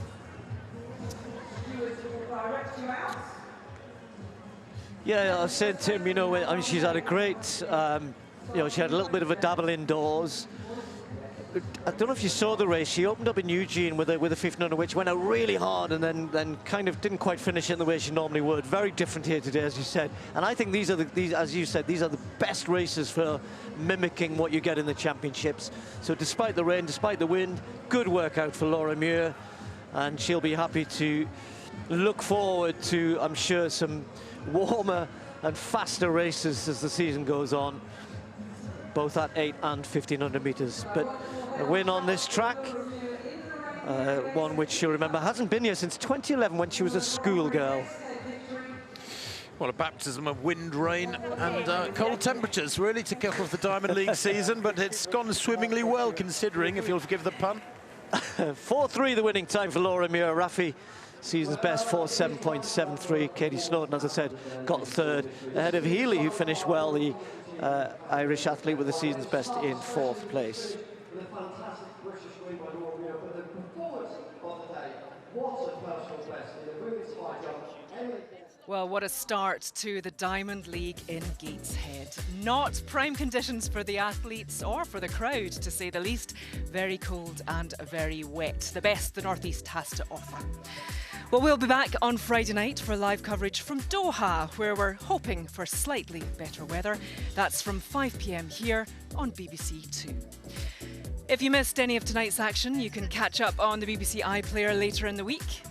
Yeah, I said, Tim, you know, I mean, she's had a great, you know, she had a little bit of a dabble indoors. I don't know if you saw the race. She opened up in Eugene with a 1500, which went out really hard and then kind of didn't quite finish it in the way she normally would. Very different here today, as you said. And I think these, as you said, these are the best races for mimicking what you get in the championships. So despite the rain, despite the wind, good workout for Laura Muir, and she'll be happy to look forward to, I'm sure, some warmer and faster races as the season goes on, both at 8 and 1500 metres. But a win on this track, one which she'll remember, hasn't been here since 2011 when she was a schoolgirl. Well, a baptism of wind, rain and cold temperatures really to kick off the Diamond League season, but it's gone swimmingly well considering, if you'll forgive the pun. 4-3 the winning time for Laura Muir. Rafi, season's best, 4:7.73. Katie Snowden, as I said, got third, ahead of Healy, who finished well, the Irish athlete with the season's best in 4th place. Well, what a start to the Diamond League in Gateshead. Not prime conditions for the athletes or for the crowd, to say the least. Very cold and very wet. The best the North East has to offer. Well, we'll be back on Friday night for live coverage from Doha, where we're hoping for slightly better weather. That's from 5 p.m. here on BBC Two. If you missed any of tonight's action, you can catch up on the BBC iPlayer later in the week.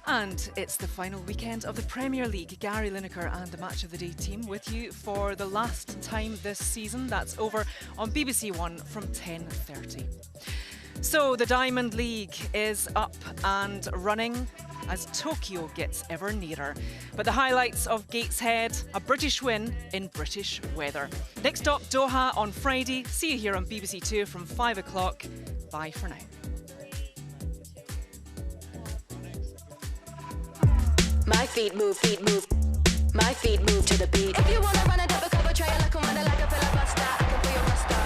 And it's the final weekend of the Premier League. Gary Lineker and the Match of the Day team with you for the last time this season. That's over on BBC One from 10:30. So the Diamond League is up and running as Tokyo gets ever nearer. But the highlights of Gateshead, a British win in British weather. Next stop, Doha on Friday. See you here on BBC Two from 5 o'clock. Bye for now. My feet move, my feet move to the beat. If you wanna run a double cover, try it like a filibuster. I can feel your mustache.